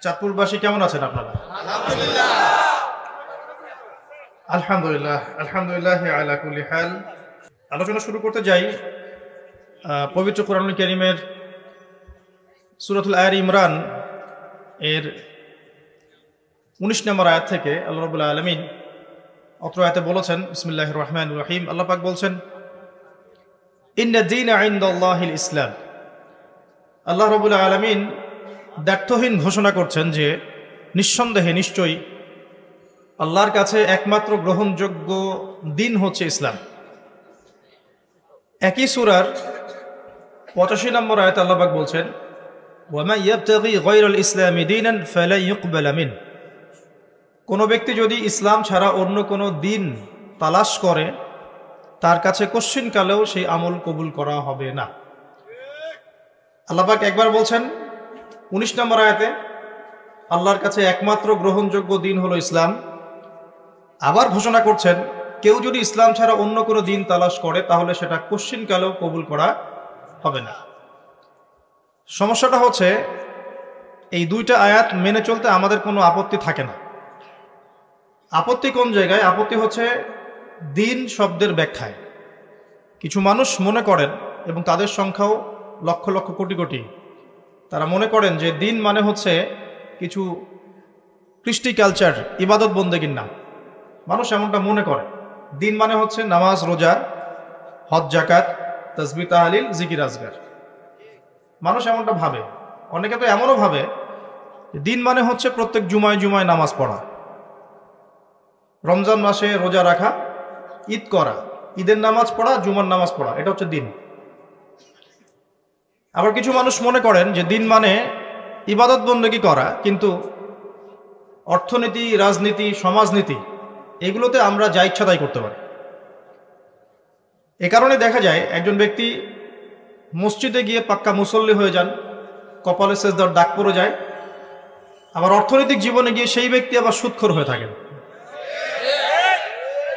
চাঁদপুরবাসী কেমন আছেন আপনারা? আলহামদুলিল্লাহ, আলহামদুলিল্লাহ আলা কুল্লি হাল। আলোচনা শুরু করতে যাই পবিত্র কোরআনুল কারীমের সূরাতুল আলে ইমরান এর 19 নম্বর আয়াত থেকে। আল্লাহ রাব্বুল আলামিন অত্র আয়াতে বলেছেন, বিসমিল্লাহির রহমানির রহিম, আল্লাহ পাক বলছেন, ইন্না দীনা ইনদাল্লাহিল ইসলাম। আল্লাহ রাব্বুল আলামিন দ্ব্যর্থহীন ঘোষণা করছেন যে নিঃসন্দেহে নিশ্চয়ই আল্লাহর কাছে একমাত্র গ্রহণযোগ্য দিন হচ্ছে ইসলাম। একই সূরার 85 নম্বর আয়াতে আল্লাহ পাক বলছেন, ওয়া মান ইয়াবতাগি গায়রাল ইসলামি দীনান ফালা ইউকবালা মিন। কোনো ব্যক্তি যদি ইসলাম ছাড়া অন্য কোনো দিন তালাশ করে, তার কাছে কশ্চিনকালেও সেই আমল কবুল করা হবে না। আল্লাহ পাক একবার বলছেন 19 নম্বর আয়াতে আল্লাহর কাছে একমাত্র গ্রহণযোগ্য দিন হলো ইসলাম। আবার ঘোষণা করছেন, কেউ যদি ইসলাম ছাড়া অন্য কোনো দিন তালাশ করে তাহলে সেটা কশ্চিনকালেও কবুল করা হবে না। সমস্যাটা হচ্ছে এই দুইটা আয়াত মেনে চলতে আমাদের কোনো আপত্তি থাকে না। আপত্তি কোন জায়গায়? আপত্তি হচ্ছে দিন শব্দের ব্যাখ্যায়। কিছু মানুষ মনে করেন, এবং তাদের সংখ্যাও লক্ষ লক্ষ কোটি কোটি, তারা মনে করেন যে দিন মানে হচ্ছে কিছু কৃষ্টি কালচার, ইবাদত বন্দেগীর নাম। মানুষ এমনটা মনে করে। দিন মানে হচ্ছে নামাজ, রোজা, হজ, জাকাত, তাসবিহ, তাহলিল, জিকির, আজগার। মানুষ এমনটা ভাবে। অনেকে তো এমনও ভাবে দিন মানে হচ্ছে প্রত্যেক জুমায় জুমায় নামাজ পড়া, রমজান মাসে রোজা রাখা, ঈদ করা, ঈদের নামাজ পড়া, জুমার নামাজ পড়া, এটা হচ্ছে দিন। আবার কিছু মানুষ মনে করেন যে দিন মানে ইবাদত বন্দেগী করা, কিন্তু অর্থনীতি, রাজনীতি, সমাজনীতি এগুলোতে আমরা যা ইচ্ছা তাই করতে পারি। এ কারণে দেখা যায় একজন ব্যক্তি মসজিদে গিয়ে পাক্কা মুসল্লি হয়ে যান, কপালে সেজদার দাগ পড়ে যায়। আবার অর্থনৈতিক জীবনে গিয়ে সেই ব্যক্তি আবার সুদখোর হয়ে থাকেন।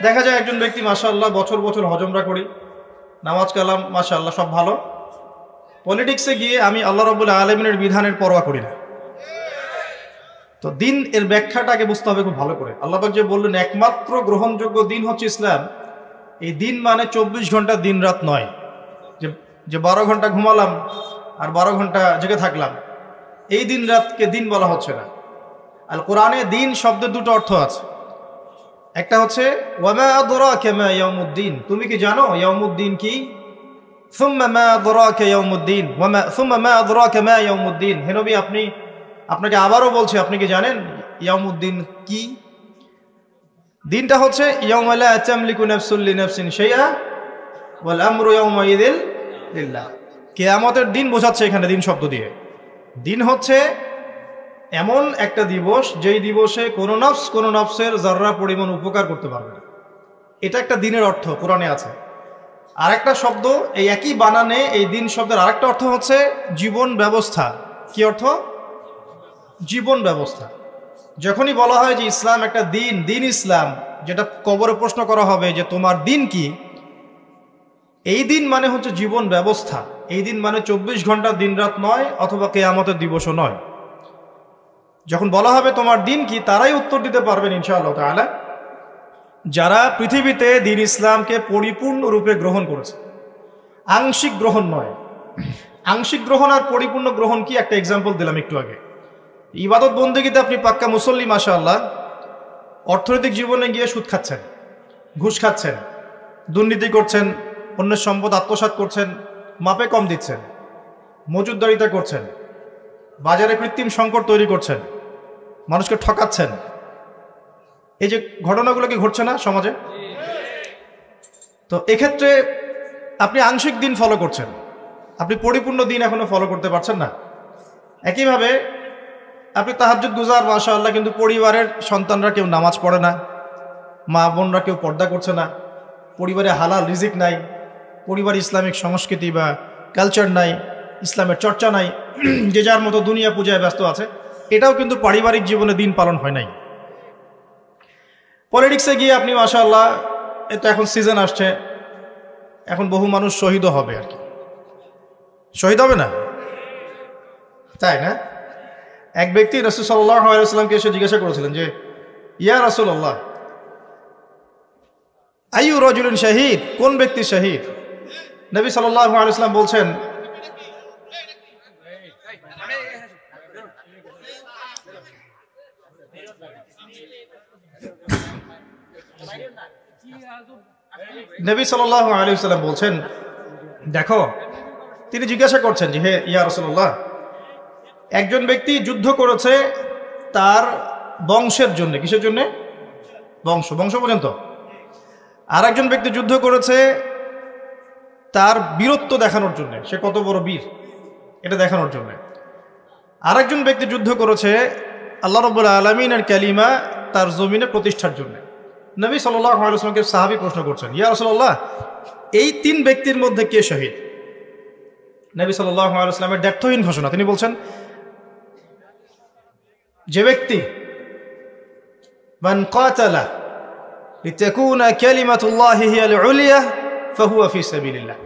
দেখা যায় একজন ব্যক্তি মাশাআল্লাহ বছর বছর হজমরা করি, নামাজ কালাম মাশাআল্লাহ সব ভালো, পলিটিক্সে গিয়ে আমি আল্লাহ রাব্বুল আলামিনের বিধানের পরোয়া করি না। তো দিন এর ব্যাখ্যাটাকে বুঝতে হবে খুব ভালো করে। আল্লাহ পাক যে বললেন একমাত্র গ্রহণযোগ্য দিন হচ্ছে ইসলাম, এই দিন মানে 24 ঘন্টা দিন রাত নয়, যে 12 ঘন্টা ঘুমালাম আর 12 ঘন্টা জেগে থাকলাম, এই দিন রাতকে দিন বলা হচ্ছে না। আল কোরআনে দিন শব্দের দুটো অর্থ আছে। একটা হচ্ছে ওয়া মা আদরাকা মা ইয়াউমুদ্দিন, তুমি কি জানো ইয়াউমুদ্দিন কি? সুম্মা মা আদরাকা ইয়াউমুদ্দিন ওয়া মা সুম্মা মা আদরাকা মা ইয়াউমুদ্দিন। হে নবী, আপনাকে আবারও বলছি, আপনি কি জানেন ইয়াউমুদ্দিন কি? দিনটা হচ্ছে ইয়াউমা লা তামলিকু নাফসুন লিনাফসিন শাইআ ওয়াল আমরু ইয়াউমাইযিন লিল্লাহ। কিয়ামতের দিন বোঝাচ্ছে এখানে দিন শব্দ দিয়ে। দিন হচ্ছে এমন একটা দিবস যেই দিবসে কোনো নফসের যাররা পরিমাণ উপকার করতে পারবে না। এটা একটা দিনের অর্থ কোরআনে আছে। আরেকটা শব্দ এই একই বানানে, এই দিন শব্দের আরেকটা অর্থ হচ্ছে জীবন ব্যবস্থা। কি অর্থ? জীবন ব্যবস্থা। যখনই বলা হয় যে ইসলাম একটা দিন, দিন ইসলাম, যেটা কবরে প্রশ্ন করা হবে যে তোমার দিন কি, এই দিন মানে হচ্ছে জীবন ব্যবস্থা। এই দিন মানে 24 ঘন্টা দিন রাত নয়, অথবা কিয়ামতের দিবসও নয়। যখন বলা হবে তোমার দিন কি, তারাই উত্তর দিতে পারবেন ইনশাআল্লাহ তাআলা যারা পৃথিবীতে দিন ইসলামকে পরিপূর্ণরূপে গ্রহণ করেছে। আংশিক গ্রহণ নয়। আংশিক গ্রহণ আর পরিপূর্ণ গ্রহণ কি, একটা এক্সাম্পল দিলাম একটু আগে। ইবাদত বন্দেগীতে আপনি পাক্কা মুসল্লি মাশাআল্লাহ, অর্থনৈতিক জীবনে গিয়ে সুদ খাচ্ছেন, ঘুষ খাচ্ছেন, দুর্নীতি করছেন, অন্যের সম্পদ আত্মসাৎ করছেন, মাপে কম দিচ্ছেন, মজুদদারিতা করছেন, বাজারে কৃত্রিম সংকট তৈরি করছেন, মানুষকে ঠকাচ্ছেন। এই যে ঘটনাগুলো কি ঘটছে না সমাজে? তো এক্ষেত্রে আপনি আংশিক দিন ফলো করছেন, আপনি পরিপূর্ণ দিন এখনো ফলো করতে পারছেন না। একইভাবে আপনি তাহাজ্জুদ গুজার মাশাআল্লাহ, কিন্তু পরিবারের সন্তানরা কেউ নামাজ পড়ে না, মা বোনরা কেউ পর্দা করছে না, পরিবারে হালাল রিজিক নাই, পরিবারে ইসলামিক সংস্কৃতি বা কালচার নাই, ইসলামের চর্চা নাই, যে যার মতো দুনিয়া পূজায় ব্যস্ত আছে। এটাও কিন্তু পারিবারিক জীবনে দিন পালন হয় নাই। পলিটিক্সে গিয়ে আপনি মাশাআল্লাহ, এতো এখন সিজন আসছে, এখন বহু মানুষ শহীদও হবে। আর কি শহীদ হবে না, তাই না? এক ব্যক্তি রাসূল সাল্লাল্লাহু আলাইহি ওয়াসাল্লামকে এসে জিজ্ঞাসা করেছিলেন যে, ইয়া রাসূলুল্লাহ, আইয়ু রাজুলিন শাহীদ, কোন ব্যক্তি শহীদ? নবী সাল্লাল্লাহু আলাইহি ওয়াসাল্লাম বলছেন, নবী সাল্লাল্লাহু আলাইহি ওয়াসাল্লাম বলছেন, দেখো, তিনি জিজ্ঞাসা করছেন যে, হে ইয়া রাসূলুল্লাহ, একজন ব্যক্তি যুদ্ধ করেছে তার বংশের জন্য। কিসের জন্য? বংশ পর্যন্ত। আর একজন ব্যক্তি যুদ্ধ করেছে তার বীরত্ব দেখানোর জন্য, সে কত বড় বীর এটা দেখানোর জন্য। আর একজন ব্যক্তি যুদ্ধ করেছে আল্লাহ রাব্বুল আলামিনের কালিমা তার জমিনে প্রতিষ্ঠার জন্য। নবী সাল্লাল্লাহু আলাইহি ওয়াসাল্লামকে সাহাবী প্রশ্ন করছেন, ইয়া রাসূলুল্লাহ, এই তিন ব্যক্তির মধ্যে কে শহীদ? নবী সাল্লাল্লাহু আলাইহি ওয়াসাল্লামের দ্ব্যর্থহীন ঘোষণা। তিনি বলছেন, যে ব্যক্তি মান কাতালা লিতাকুনা কালিমাতুল্লাহি হিয়াল উলিয়া ফাহুয়া ফি সাবিলিল্লাহ,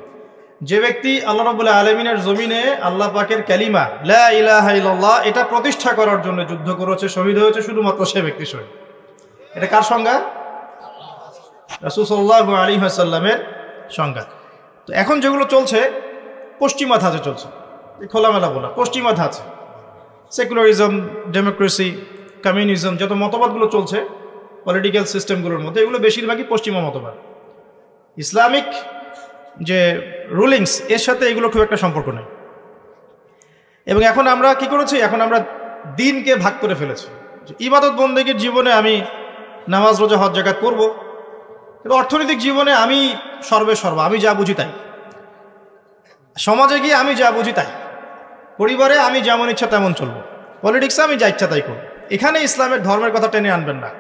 যে ব্যক্তি আল্লাহ রাব্বুল আলামিনের জমিনে আল্লাহ পাকের কালিমা লা ইলাহা ইল্লাল্লাহ এটা প্রতিষ্ঠা করার জন্য যুদ্ধ করেছে, শহীদ হয়েছে, শুধুমাত্র সে ব্যক্তি শহীদ। এটা কার সংজ্ঞা? রাসূল সাল্লাল্লাহু আলাইহি ওয়াসাল্লামের সংজ্ঞা। তো এখন যেগুলো চলছে পশ্চিমা ধাঁচে চলছে, খোলামেলা বলা পশ্চিমা ধাঁচে, সেকুলারিজম, ডেমোক্রেসি, কমিউনিজম, যত মতবাদগুলো চলছে পলিটিক্যাল সিস্টেমগুলোর মধ্যে, এগুলো বেশিরভাগই পশ্চিমা মতবাদ। ইসলামিক যে রুলিংস এর সাথে এগুলো খুব একটা সম্পর্ক নেই। এবং এখন আমরা কি করেছি? এখন আমরা দিনকে ভাগ করে ফেলেছি। ইবাদত বন্দেগীর জীবনে আমি নামাজ, রোজা, হজ, যাকাত করব, কিন্তু অর্থনৈতিক জীবনে আমি সর্বেসর্বা, আমি যা বুঝি তাই। সমাজে গিয়ে আমি যা বুঝি তাই। পরিবারে আমি যেমন ইচ্ছা তেমন চলবো। পলিটিক্সে আমি যা ইচ্ছা তাই করব। এখানে ইসলামের ধর্মের কথা টেনে আনবেন না।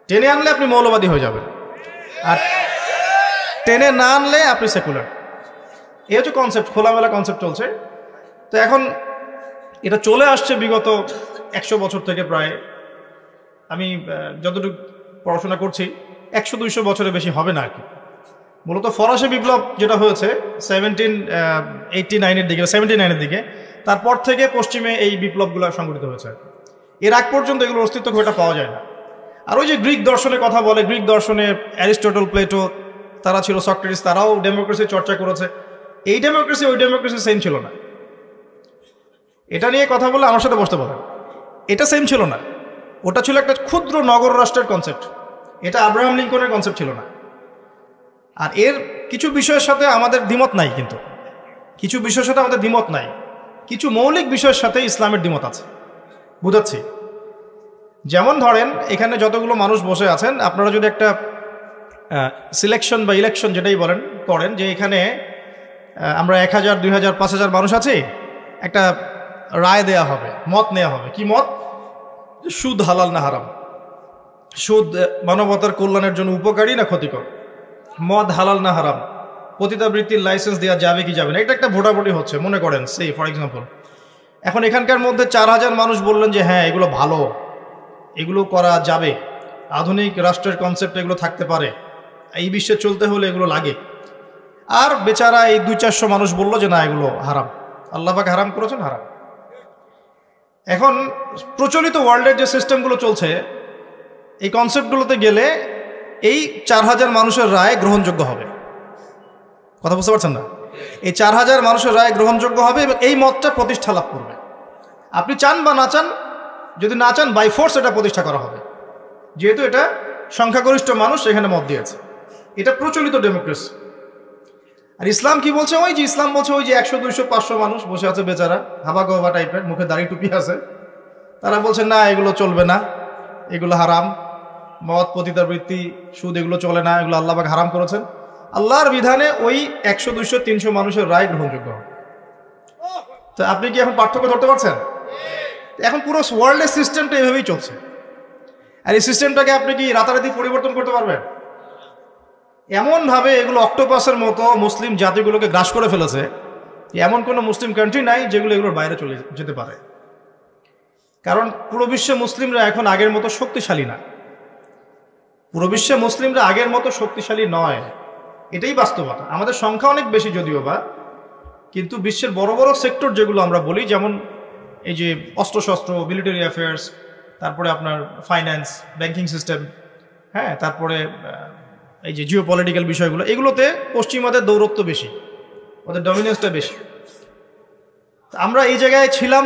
টেনে আনলে আপনি মৌলবাদী হয়ে যাবেন, আর টেনে না আনলে আপনি সেকুলার। এই হচ্ছে কনসেপ্ট, খোলামেলা কনসেপ্ট চলছে। তো এখন এটা চলে আসছে বিগত 100 বছর থেকে। প্রায় আমি যতটুকু পড়াশোনা করছি 100-200 বছরের বেশি হবে না আর কি। মূলত ফরাসি বিপ্লব যেটা হয়েছে 1789-এর দিকে, 79-এর দিকে, তারপর থেকে পশ্চিমে এই বিপ্লবগুলো সংঘটিত হয়েছে। এর আগ পর্যন্ত এগুলোর অস্তিত্ব খুব একটা পাওয়া যায় না। আর ওই যে গ্রিক দর্শনের কথা বলে, গ্রিক দর্শনে অ্যারিস্টটল, প্লেটো, তারা ছিল, সক্রেটিস, তারাও ডেমোক্রেসি চর্চা করেছে। এই ডেমোক্রেসি ওই ডেমোক্রেসি সেম ছিল না। এটা নিয়ে কথা বলে আমার সাথে বসতে পারেন। এটা সেম ছিল না। ওটা ছিল একটা ক্ষুদ্র নগর রাষ্ট্রের কনসেপ্ট। এটা আব্রাহাম লিঙ্কনের কনসেপ্ট ছিল না। আর এর কিছু বিষয়ের সাথে আমাদের দ্বিমত নাই, কিন্তু কিছু বিষয়ের সাথে আমাদের দ্বিমত নাই, কিছু মৌলিক বিষয়ের সাথে ইসলামের দ্বিমত আছে। বুঝাচ্ছি। যেমন ধরেন, এখানে যতগুলো মানুষ বসে আছেন, আপনারা যদি একটা সিলেকশন বা ইলেকশন যেটাই বলেন করেন, যে এখানে আমরা 1000, 2000, 5000 মানুষ আছি, একটা রায় দেয়া হবে, মত নেওয়া হবে। কি মত? সুদ হালাল না হারাম, সুদ মানবতার কল্যাণের জন্য উপকারী না ক্ষতিকর, মদ হালাল না হারাম, পতিতাবৃত্তির লাইসেন্স দেওয়া যাবে কি যাবে না, এটা একটা ভোটাভুটি হচ্ছে মনে করেন, সেই ফর এক্সাম্পল। এখন এখানকার মধ্যে 4000 মানুষ বললেন যে হ্যাঁ এগুলো ভালো, এগুলো করা যাবে, আধুনিক রাষ্ট্রের কনসেপ্ট এগুলো থাকতে পারে, এই বিশ্বে চলতে হলে এগুলো লাগে। আর বেচারা এই 200-400 মানুষ বললো যে না এগুলো হারাম, আল্লাহ পাক হারাম করেছেন, হারাম। এখন প্রচলিত ওয়ার্ল্ডের যে সিস্টেমগুলো চলছে, এই কনসেপ্টগুলোতে গেলে এই 4000 মানুষের রায় গ্রহণযোগ্য হবে। কথা বুঝতে পারছেন না? এই 4000 মানুষের রায় গ্রহণযোগ্য হবে এবং এই মতটা প্রতিষ্ঠা লাভ করবে। আপনি চান বা না চান, যদি না চান বাই ফোর্স এটা প্রতিষ্ঠা করা হবে, যেহেতু এটা সংখ্যাগরিষ্ঠ মানুষ এখানে মত দিয়েছে। এটা প্রচলিত ডেমোক্রেসি। আর ইসলাম কি বলছে? ওই যে ইসলাম বলছে ওই যে 100, 200, 500 মানুষ বসে আছে বেচারা, হাবা গবা টাইপের, মুখে দাড়ি টুপি আছে, তারা বলছে না এগুলো চলবে না, এগুলো হারাম, মদ, পতিতাবৃত্তি, সুদ এগুলো চলে না, এগুলো আল্লাহ পাক হারাম করেছেন। আল্লাহর বিধানে ওই 100, 200, 300 মানুষের রায় গ্রহণযোগ্য হবে। তো আপনি কি এখন পার্থক্য ধরতে পারছেন? এখন পুরো ওয়ার্ল্ডের সিস্টেমটা এভাবেই চলছে। আর এই সিস্টেমটাকে আপনি কি রাতারাতি পরিবর্তন করতে পারবেন? এমনভাবে এগুলো অক্টোপাসের মতো মুসলিম জাতিগুলোকে গ্রাস করে ফেলেছে, এমন কোনো মুসলিম কান্ট্রি নাই যেগুলো এগুলোর বাইরে চলে যেতে পারে। কারণ পুরো বিশ্বে মুসলিমরা এখন আগের মতো শক্তিশালী না, পুরো বিশ্বে মুসলিমরা আগের মতো শক্তিশালী নয়, এটাই বাস্তবতা। আমাদের সংখ্যা অনেক বেশি যদিও বা, কিন্তু বিশ্বের বড় বড় সেক্টর যেগুলো আমরা বলি, যেমন এই যে অস্ত্রশস্ত্র, মিলিটারি অ্যাফেয়ার্স, তারপরে আপনার ফাইন্যান্স, ব্যাংকিং সিস্টেম, হ্যাঁ, তারপরে এই যে জিও পলিটিক্যাল বিষয়গুলো, এগুলোতে পশ্চিমাদের দৌরত্ব বেশি, ওদের ডমিনেন্সটা বেশি। আমরা এই জায়গায় ছিলাম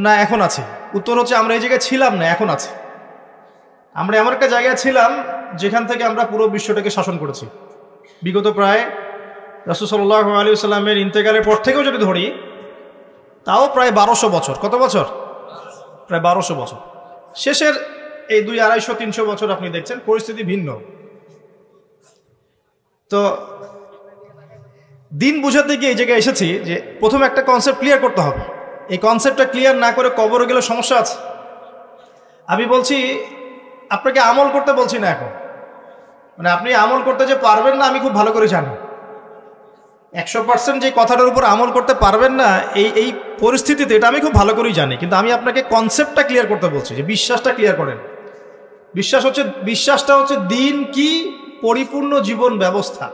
না এখন আছি? উত্তর হচ্ছে আমরা এই জায়গায় ছিলাম না, এখন আছি। আমরা এমন একটা জায়গায় ছিলাম যেখান থেকে আমরা পুরো বিশ্বটাকে শাসন করেছি। বিগত প্রায় রাসূল সাল্লাল্লাহু আলাইহি ওয়াসাল্লামের ইন্তেকালের পর থেকেও যদি ধরি, তাও প্রায় 1200 বছর। কত বছর? প্রায় 1200 বছর। শেষের এই 200-250-300 বছর আপনি দেখছেন পরিস্থিতি ভিন্ন। তো দিন বুঝাতে গিয়ে এই জায়গায় এসেছি যে প্রথমে একটা কনসেপ্ট ক্লিয়ার করতে হবে। এই কনসেপ্টটা ক্লিয়ার না করে কবরে গেলে সমস্যা আছে। আমি বলছি আপনাকে আমল করতে বলছি না এখন, মানে আপনি আমল করতে যে পারবেন না আমি খুব ভালো করে জানি। 100% যে কথাটার উপর আমল করতে পারবেন না এই পরিস্থিতিতে, এটা আমি খুব ভালো করেই জানি। কিন্তু আমি আপনাকে কনসেপ্টটা ক্লিয়ার করতে বলছি, যে বিশ্বাসটা ক্লিয়ার করেন। বিশ্বাসটা হচ্ছে দিন কি পরিপূর্ণ জীবন ব্যবস্থা।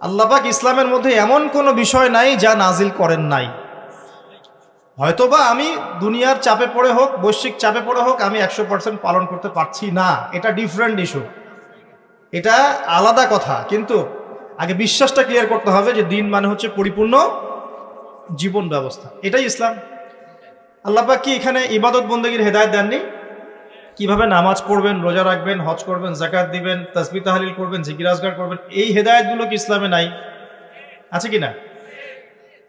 আল্লাহ পাক ইসলামের মধ্যে এমন কোনো বিষয় নাই যা নাজিল করেন নাই। হয়তোবা আমি দুনিয়ার চাপে পড়ে হোক, বৈশ্বিক চাপে পড়ে হোক, আমি 100% পালন করতে পারছি না, এটা ডিফারেন্ট ইস্যু, এটা আলাদা কথা। কিন্তু আগে বিশ্বাসটা ক্লিয়ার করতে হবে যে দিন মানে হচ্ছে পরিপূর্ণ জীবন ব্যবস্থা, এটাই ইসলাম। আল্লাহ পাক কি এখানে ইবাদত বন্দেগীর হেদায়েত দেননি? কিভাবে নামাজ পড়বেন, রোজা রাখবেন, হজ করবেন, যাকাত দিবেন, তাসবিহ তাহলিল করবেন, জিকির আজকার করবেন, এই হেদায়েতগুলো কি ইসলামে নাই? আছে কি না?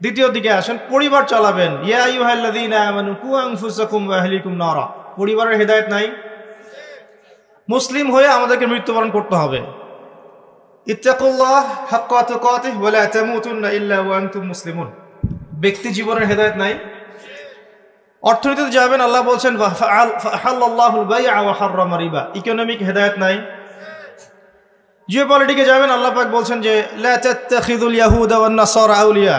দ্বিতীয় দিকে আসেন, পরিবার চালাবেন, ইয়া আইয়ুহাল্লাযীনা আমানু কু আনফুসাকুম ওয়া আহলিকুম নারা, পরিবারের হেদায়েত নাই? মুসলিম হয়ে আমাদেরকে মৃত্যুবরণ করতে হবে। ইত্তাকুল্লাহ হাক্কা তুকাতিহি ওয়া লা তামুতুন্না ইল্লা ওয়া আনতুম মুসলিমুন, ব্যক্তি জীবনের হেদায়েত নাই। অর্থনীতিতে যাবেন, আল্লাহ বলছেন ফাহাল্লাল্লাহুল বাই'a ওয়া হাররামা রিবা, ইকোনমিক হেদায়েত নাই। জিওপলিটিকে যাবেন, আল্লাহ পাক বলছেন যে লা তাত্তাখিযুল ইয়াহুদা ওয়ান নাসারা আউলিয়া,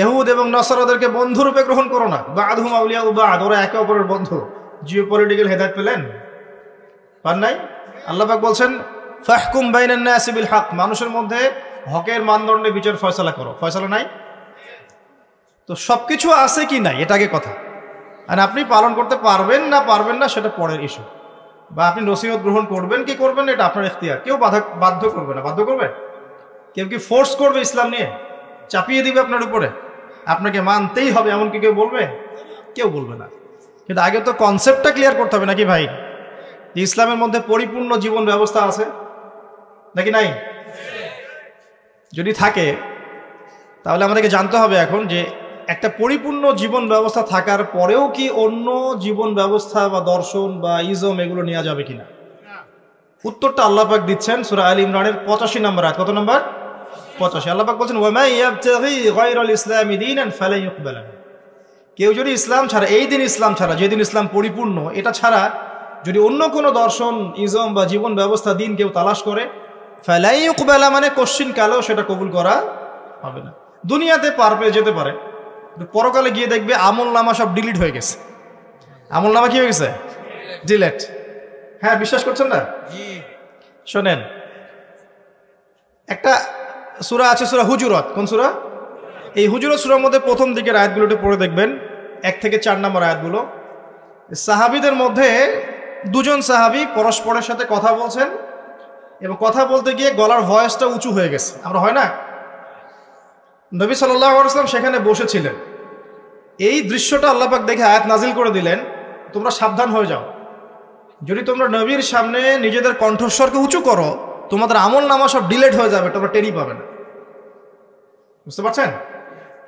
ইহুদ এবং নাসারাদেরকে বন্ধুরূপে গ্রহণ করো না। বা'দুহুম আউলিয়া বা'দ, ওরা একে অপরের বন্ধু। জিওপলিটিক্যাল হেদায়েত পেলেন? পান নাই। আল্লাহ পাক বলছেন ফাহকুম বাইনান নাসি বিল হক, মানুষের মধ্যে হকের মানদণ্ডে বিচার ফয়সালা করো। ফয়সালা নাই। তো সবকিছু আছে কি নাই এটা আগে কথা। আর আপনি পালন করতে পারবেন না সেটা পরের ইস্যু। বা আপনি নসিহত গ্রহণ করবেন কি করবেন না, এটা আপনার ইখতিয়ার। কেউ বাধ্য করবে না। বাধ্য করবে? কেউ কি ফোর্স করবে ইসলাম নিয়ে? চাপিয়ে দিবে আপনার উপরে, আপনাকে মানতেই হবে এমন কি কেউ বলবে? কেউ বলবে না। কিন্তু আগে তো কনসেপ্টটা ক্লিয়ার করতে হবে নাকি ভাই, যে ইসলামের মধ্যে পরিপূর্ণ জীবন ব্যবস্থা আছে নাকি নাই? যদি থাকে তাহলে আমাদেরকে জানতে হবে এখন যে একটা পরিপূর্ণ জীবন ব্যবস্থা থাকার পরেও কি অন্য জীবন ব্যবস্থা বা দর্শন বা ইজম এগুলো নেওয়া যাবে কিনা। উত্তরটা আল্লাহ পাক দিচ্ছেন সূরা আল ইমরানের 85 নম্বর আয়াত। কত নম্বর? 85। আল্লাহ পাক বলছেন ওয়া মান ইয়াবতাগি গায়রাল ইসলামি দীনান ফালান ইউকবালা, কেউ যদি ইসলাম ছাড়া, এই দিন ইসলাম ছাড়া, যেদিন ইসলাম পরিপূর্ণ, এটা ছাড়া যদি অন্য কোনো দর্শন, ইজম বা জীবন ব্যবস্থা, দিন কেউ তালাশ করে, ফালান ইউকবালা মানে কোশ্চিন কালেও সেটা কবুল করা হবে না। দুনিয়াতে পারবে, যেতে পারে, পরকালে গিয়ে দেখবে আমল নামা সব ডিলিট হয়ে গেছে। আমল নামা কি হয়ে গেছে? ডিলিট। হ্যাঁ, বিশ্বাস করছেন না? শোনেন, একটা সূরা আছে, সূরা হুজুরাত। কোন সূরা? এই হুজুরাত সূরার মধ্যে প্রথম দিকের আয়াতগুলোতে পড়ে দেখবেন, 1 থেকে 4 নম্বর আয়াতগুলো। সাহাবীদের মধ্যে দুজন সাহাবী পরস্পরের সাথে কথা বলছেন এবং কথা বলতে গিয়ে গলার ভয়েসটা উঁচু হয়ে গেছে। আমরা হয় না? নবী সাল্লাল্লাহু আলাইহি ওয়াসাল্লাম সেখানে বসেছিলেন। এই দৃশ্যটা আল্লাহ পাক দেখে আয়াত নাজিল করে দিলেন, তোমরা সাবধান হয়ে যাও, যদি তোমরা নবীর সামনে নিজেদের কণ্ঠস্বরকে উঁচু করো, তোমাদের আমল নামা সব ডিলেট হয়ে যাবে, তোমরা টেরই পাবে না। বুঝতে পারছেন?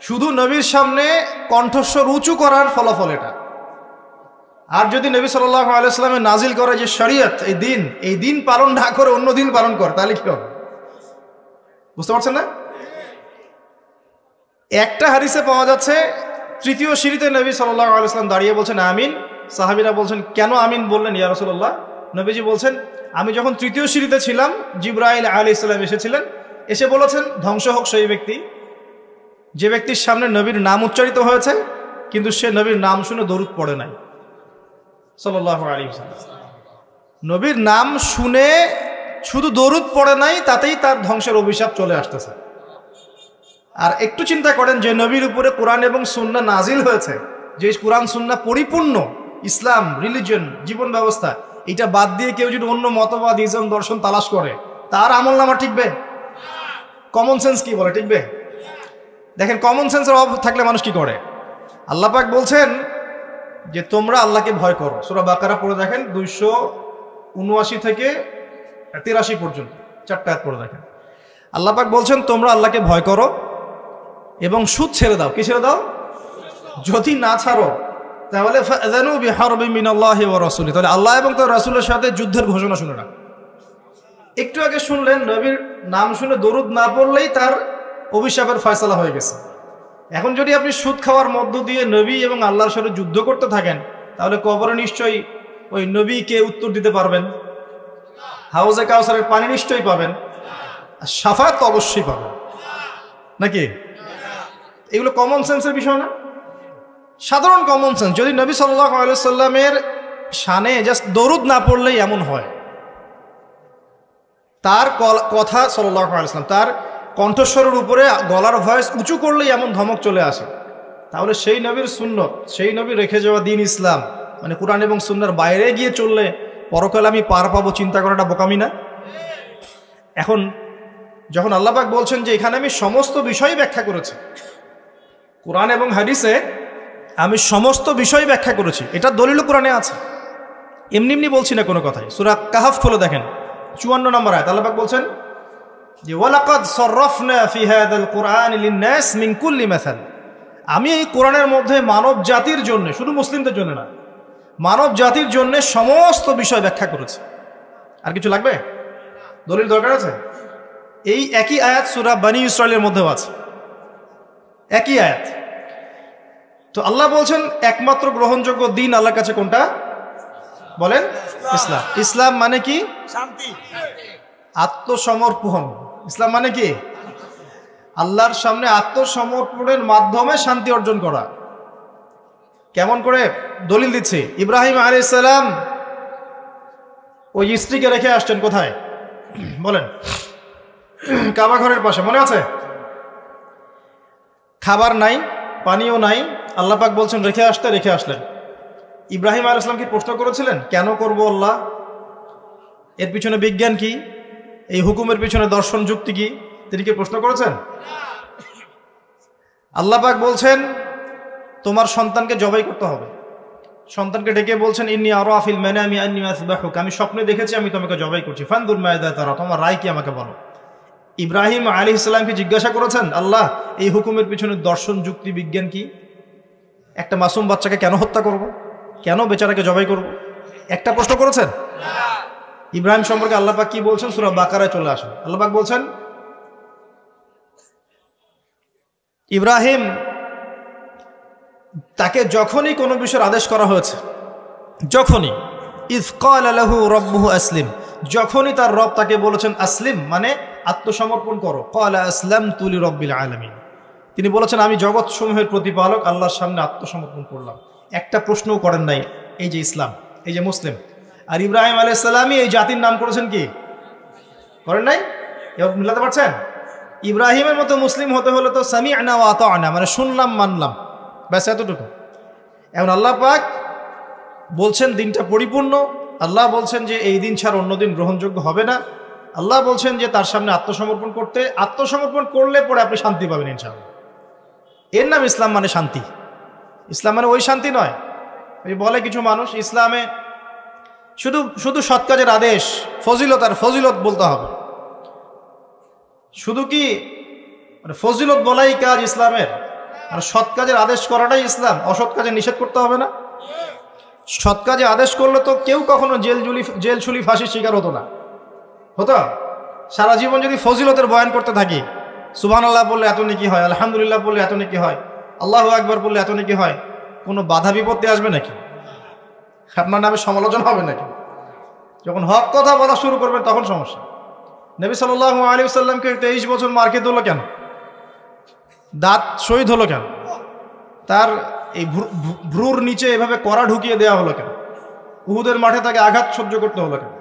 শুধু নবীর সামনে কণ্ঠস্বর উঁচু করার ফলাফল এটা। আর যদি নবী সাল্লাল্লাহু আলাইহি ওয়াসাল্লামের নাজিল করে যে শরীয়ত, এই দিন পালন না করে অন্য দিন পালন করে, তাহলে কি হবে? বুঝতে পারছেন না? একটা হাদিসে পাওয়া যাচ্ছে, তৃতীয় সিঁড়িতে নবী সাল্লাল্লাহু আলাইহি ওয়াসাল্লাম দাঁড়িয়ে বলছেন আমিন। সাহাবীরা বলছেন কেন আমিন বললেন ইয়া রাসূলুল্লাহ? নবীজি বলছেন আমি যখন তৃতীয় সিঁড়িতে ছিলাম, জিবরাইল আলাইহিস সালাম এসেছিলেন, এসে বলেছেন ধ্বংস হোক সেই ব্যক্তি যে ব্যক্তির সামনে নবীর নাম উচ্চারিত হয়েছে কিন্তু সে নবীর নাম শুনে দরুদ পড়ে নাই সাল্লাল্লাহু আলাইহি ওয়াসাল্লাম। নবীর নাম শুনে শুধু দরুদ পড়ে নাই, তাতেই তার ধ্বংসের অভিশাপ চলে আসতেছে। আর একটু চিন্তা করেন, যে নবীর উপরে কোরআন এবং সুন্নাহ নাজিল হয়েছে, যে কোরআন সুন্নাহ পরিপূর্ণ ইসলাম রিলিজন জীবন ব্যবস্থা, এটা বাদ দিয়ে কেউ যদি অন্য মতবাদ ইসলাম দর্শন তালাশ করে, তার আমল নামা টিকবে? কমন সেন্স কি বলে টিকবে? দেখেন কমন সেন্সের অভাব থাকলে মানুষ কি করে। আল্লাহ পাক বলছেন যে তোমরা আল্লাহকে ভয় করো, সূরা বাকারা পড়ে দেখেন 279 থেকে 83 পর্যন্ত 4টা আয়াত পড়ে দেখেন। আল্লাহ পাক বলছেন তোমরা আল্লাহকে ভয় করো এবং সুদ ছেড়ে দাও। কি ছেড়ে দাও? যদি না ছাড়ো তাহলে ফাযানু বিহারবিন মিনাল্লাহি ওয়া রাসূলিহি, তাহলে আল্লাহ এবং তার রাসূলের সাথে যুদ্ধের ঘোষণা শুনে না। একটু আগে শুনলেন নবীর নাম শুনে দরুদ না পড়লেই তার অভিশাপের ফয়সালা হয়ে গেছে। এখন যদি আপনি সুদ খাওয়ার মধ্য দিয়ে নবী এবং আল্লাহর সাথে যুদ্ধ করতে থাকেন, তাহলে কবরে নিশ্চয়ই ওই নবীকে উত্তর দিতে পারবেন, হাউজে কাউসারের পানি নিশ্চয়ই পাবেন, আর শাফাত তো অবশ্যই পাবেন, নাকি? এগুলো কমন সেন্সের বিষয় না? সাধারণ কমন সেন্স। যদি নবী সাল্লাল্লাহু আলাইহি সাল্লামের শানে জাস্ট দরুদ না পড়লেই এমন হয়, তার কথা সাল্লাল্লাহু আলাইহি সাল্লাম তার কণ্ঠস্বরের উপরে গলার ভয়েস উঁচু করলেই এমন ধমক চলে আসে, তাহলে সেই নবীর সুন্নত, সেই নবী রেখে যাওয়া দিন ইসলাম মানে কোরআন এবং সুন্নাহর বাইরে গিয়ে চললে পরকালে আমি পার পাবো, চিন্তা করাটা বোকামি না? এখন যখন আল্লাহ পাক বলছেন যে এখানে আমি সমস্ত বিষয় ব্যাখ্যা করেছি, কোরআন এবং হাদিসে আমি সমস্ত বিষয় ব্যাখ্যা করেছি, এটা দলিল কোরআনে আছে, এমনি এমনি বলছি না কোনো কথাই। সূরা কাহাফ খুলে দেখেন 54 নম্বর আয়াত। আল্লাহ পাক বলছেন যে ওয়ালাকাদ সাররাফনা ফি হাযাল কুরআনি লিন-নাস মিন কুল্লি মাসাল, আমি এই কোরআনের মধ্যে মানব জাতির জন্য, শুধু মুসলিমদের জন্য না, মানব জাতির জন্য সমস্ত বিষয় ব্যাখ্যা করেছি। আর কিছু লাগবে? দলিল দরকার আছে? এই একই আয়াত সূরা বনী ইসরাঈলের মধ্যেও আছে, একই আয়াত। তো আল্লাহ বলছেন একমাত্র গ্রহণযোগ্য দিন আল্লাহর কাছে কোনটা বলেন? ইসলাম। ইসলাম মানে কি? শান্তি, আত্মসমর্পণ। ইসলাম মানে কি? আল্লাহর সামনে আত্মসমর্পণের মাধ্যমে শান্তি অর্জন করা। কেমন করে? দলিল দিচ্ছে। ইব্রাহিম আলাইহিস সালাম ওই স্ত্রীকে রেখে আসছেন কোথায় বলেন? কাবা ঘরের পাশে, মনে আছে? খাবার নাই, পানিও নাই, আল্লাহ পাক বলছেন রেখে আসতে, রেখে আসলেন। ইব্রাহিম আলাইহিস সালাম কি প্রশ্ন করেছিলেন কেন করব আল্লাহ? এর পিছনে বিজ্ঞান কি? এই হুকুমের পিছনে দর্শন যুক্তি কি? তিনি কি প্রশ্ন করেছেন? আল্লাহ পাক বলছেন তোমার সন্তানকে জবাই করতে হবে। সন্তানকে ডেকে বলছেন ইন্নী আরা ফিল মানামি আন্নী আসবাহুক, আমি স্বপ্নে দেখেছি আমি তোমাকে জবাই করছি, ফানদুর মাযা তারা, তোমার রায় কি আমাকে বলো। ইব্রাহিম আলাইহিস সালামকে জিজ্ঞাসা করেছেন আল্লাহ এই হুকুমের পিছনে দর্শন যুক্তি বিজ্ঞান কি? একটা মাসুম বাচ্চাকে কেন হত্যা করব? কেন বেচারাকে জবাই করব? একটা প্রশ্ন করেছেন? ইব্রাহিম সম্পর্কে আল্লাহ পাক কি বলছেন? সূরা বাকারায় চলে আসেন। আল্লাহ পাক বলছেন ইব্রাহিম তাকে যখনই কোনো বিষয়ের আদেশ করা হয়েছে, যখনই ইয ক্বালা লাহু রাব্বুহু আসলিম, যখনই তার রব তাকে বলেছেন আসলিম মানে আত্মসমর্পণ করো, ক্বালা আসলামতু লিরাব্বিল আলামিন, তিনি বলেছেন আমি জগৎসমূহের প্রতিপালক আল্লাহর সামনে আত্মসমর্পণ করলাম। একটা প্রশ্নও করেন নাই, এই যে ইসলাম, এই যে মুসলিম। আর ইব্রাহিম আলাইহিস সালামই এই জাতির নাম করেছেন কি? করেন নাই? এবার মিলাতে পারছেন? ইব্রাহিমের মতো মুসলিম হতে হলে তো সামি'না ওয়া আতা'না মানে শুনলাম মানলাম, ব্যাস এতটুকু। এখন আল্লাহ পাক বলছেন দিনটা পরিপূর্ণ, আল্লাহ বলছেন যে এই দিন ছাড়া অন্য দিন গ্রহণযোগ্য হবে না, আল্লাহ বলছেন যে তার সামনে আত্মসমর্পণ করতে, আত্মসমর্পণ করলে পরে আপনি শান্তি পাবেন ইনশাআল্লাহ। এর নাম ইসলাম মানে শান্তি। ইসলাম মানে ওই শান্তি নয়, ওই বলে কিছু মানুষ ইসলামে শুধু শুধু সৎ কাজের আদেশ, ফজিলত আর ফজিলত বলতে হবে। শুধু কি মানে ফজিলত বলাই কাজ ইসলামের? মানে সৎ কাজের আদেশ করাটাই ইসলাম, অসৎ কাজে নিষেধ করতে হবে না? সৎ কাজে আদেশ করলে তো কেউ কখনো জেল ছুলি ফাঁসির শিকার হতো না, হতো? সারা জীবন যদি ফজিলতের বয়ান করতে থাকি, সুবহানাল্লাহ বললে এত নেকি হয়, আলহামদুলিল্লাহ বললে এত নেকি হয়, আল্লাহু আকবার বললে এত নেকি হয়, কোনো বাধা বিপত্তি আসবে নাকি? আপনার নামে সমালোচনা হবে নাকি? যখন হক কথা বলা শুরু করবেন তখন সমস্যা। নবী সাল্লাল্লাহু আলাইহি ওয়াসাল্লামকে 23 বছর মার খেতে হলো কেন? দাঁত শহীদ হলো কেন? তার এই ভ্রুর নিচে এভাবে কড়া ঢুকিয়ে দেওয়া হলো কেন? উহুদের মাঠে তাকে আঘাত সহ্য করতে হলো কেন?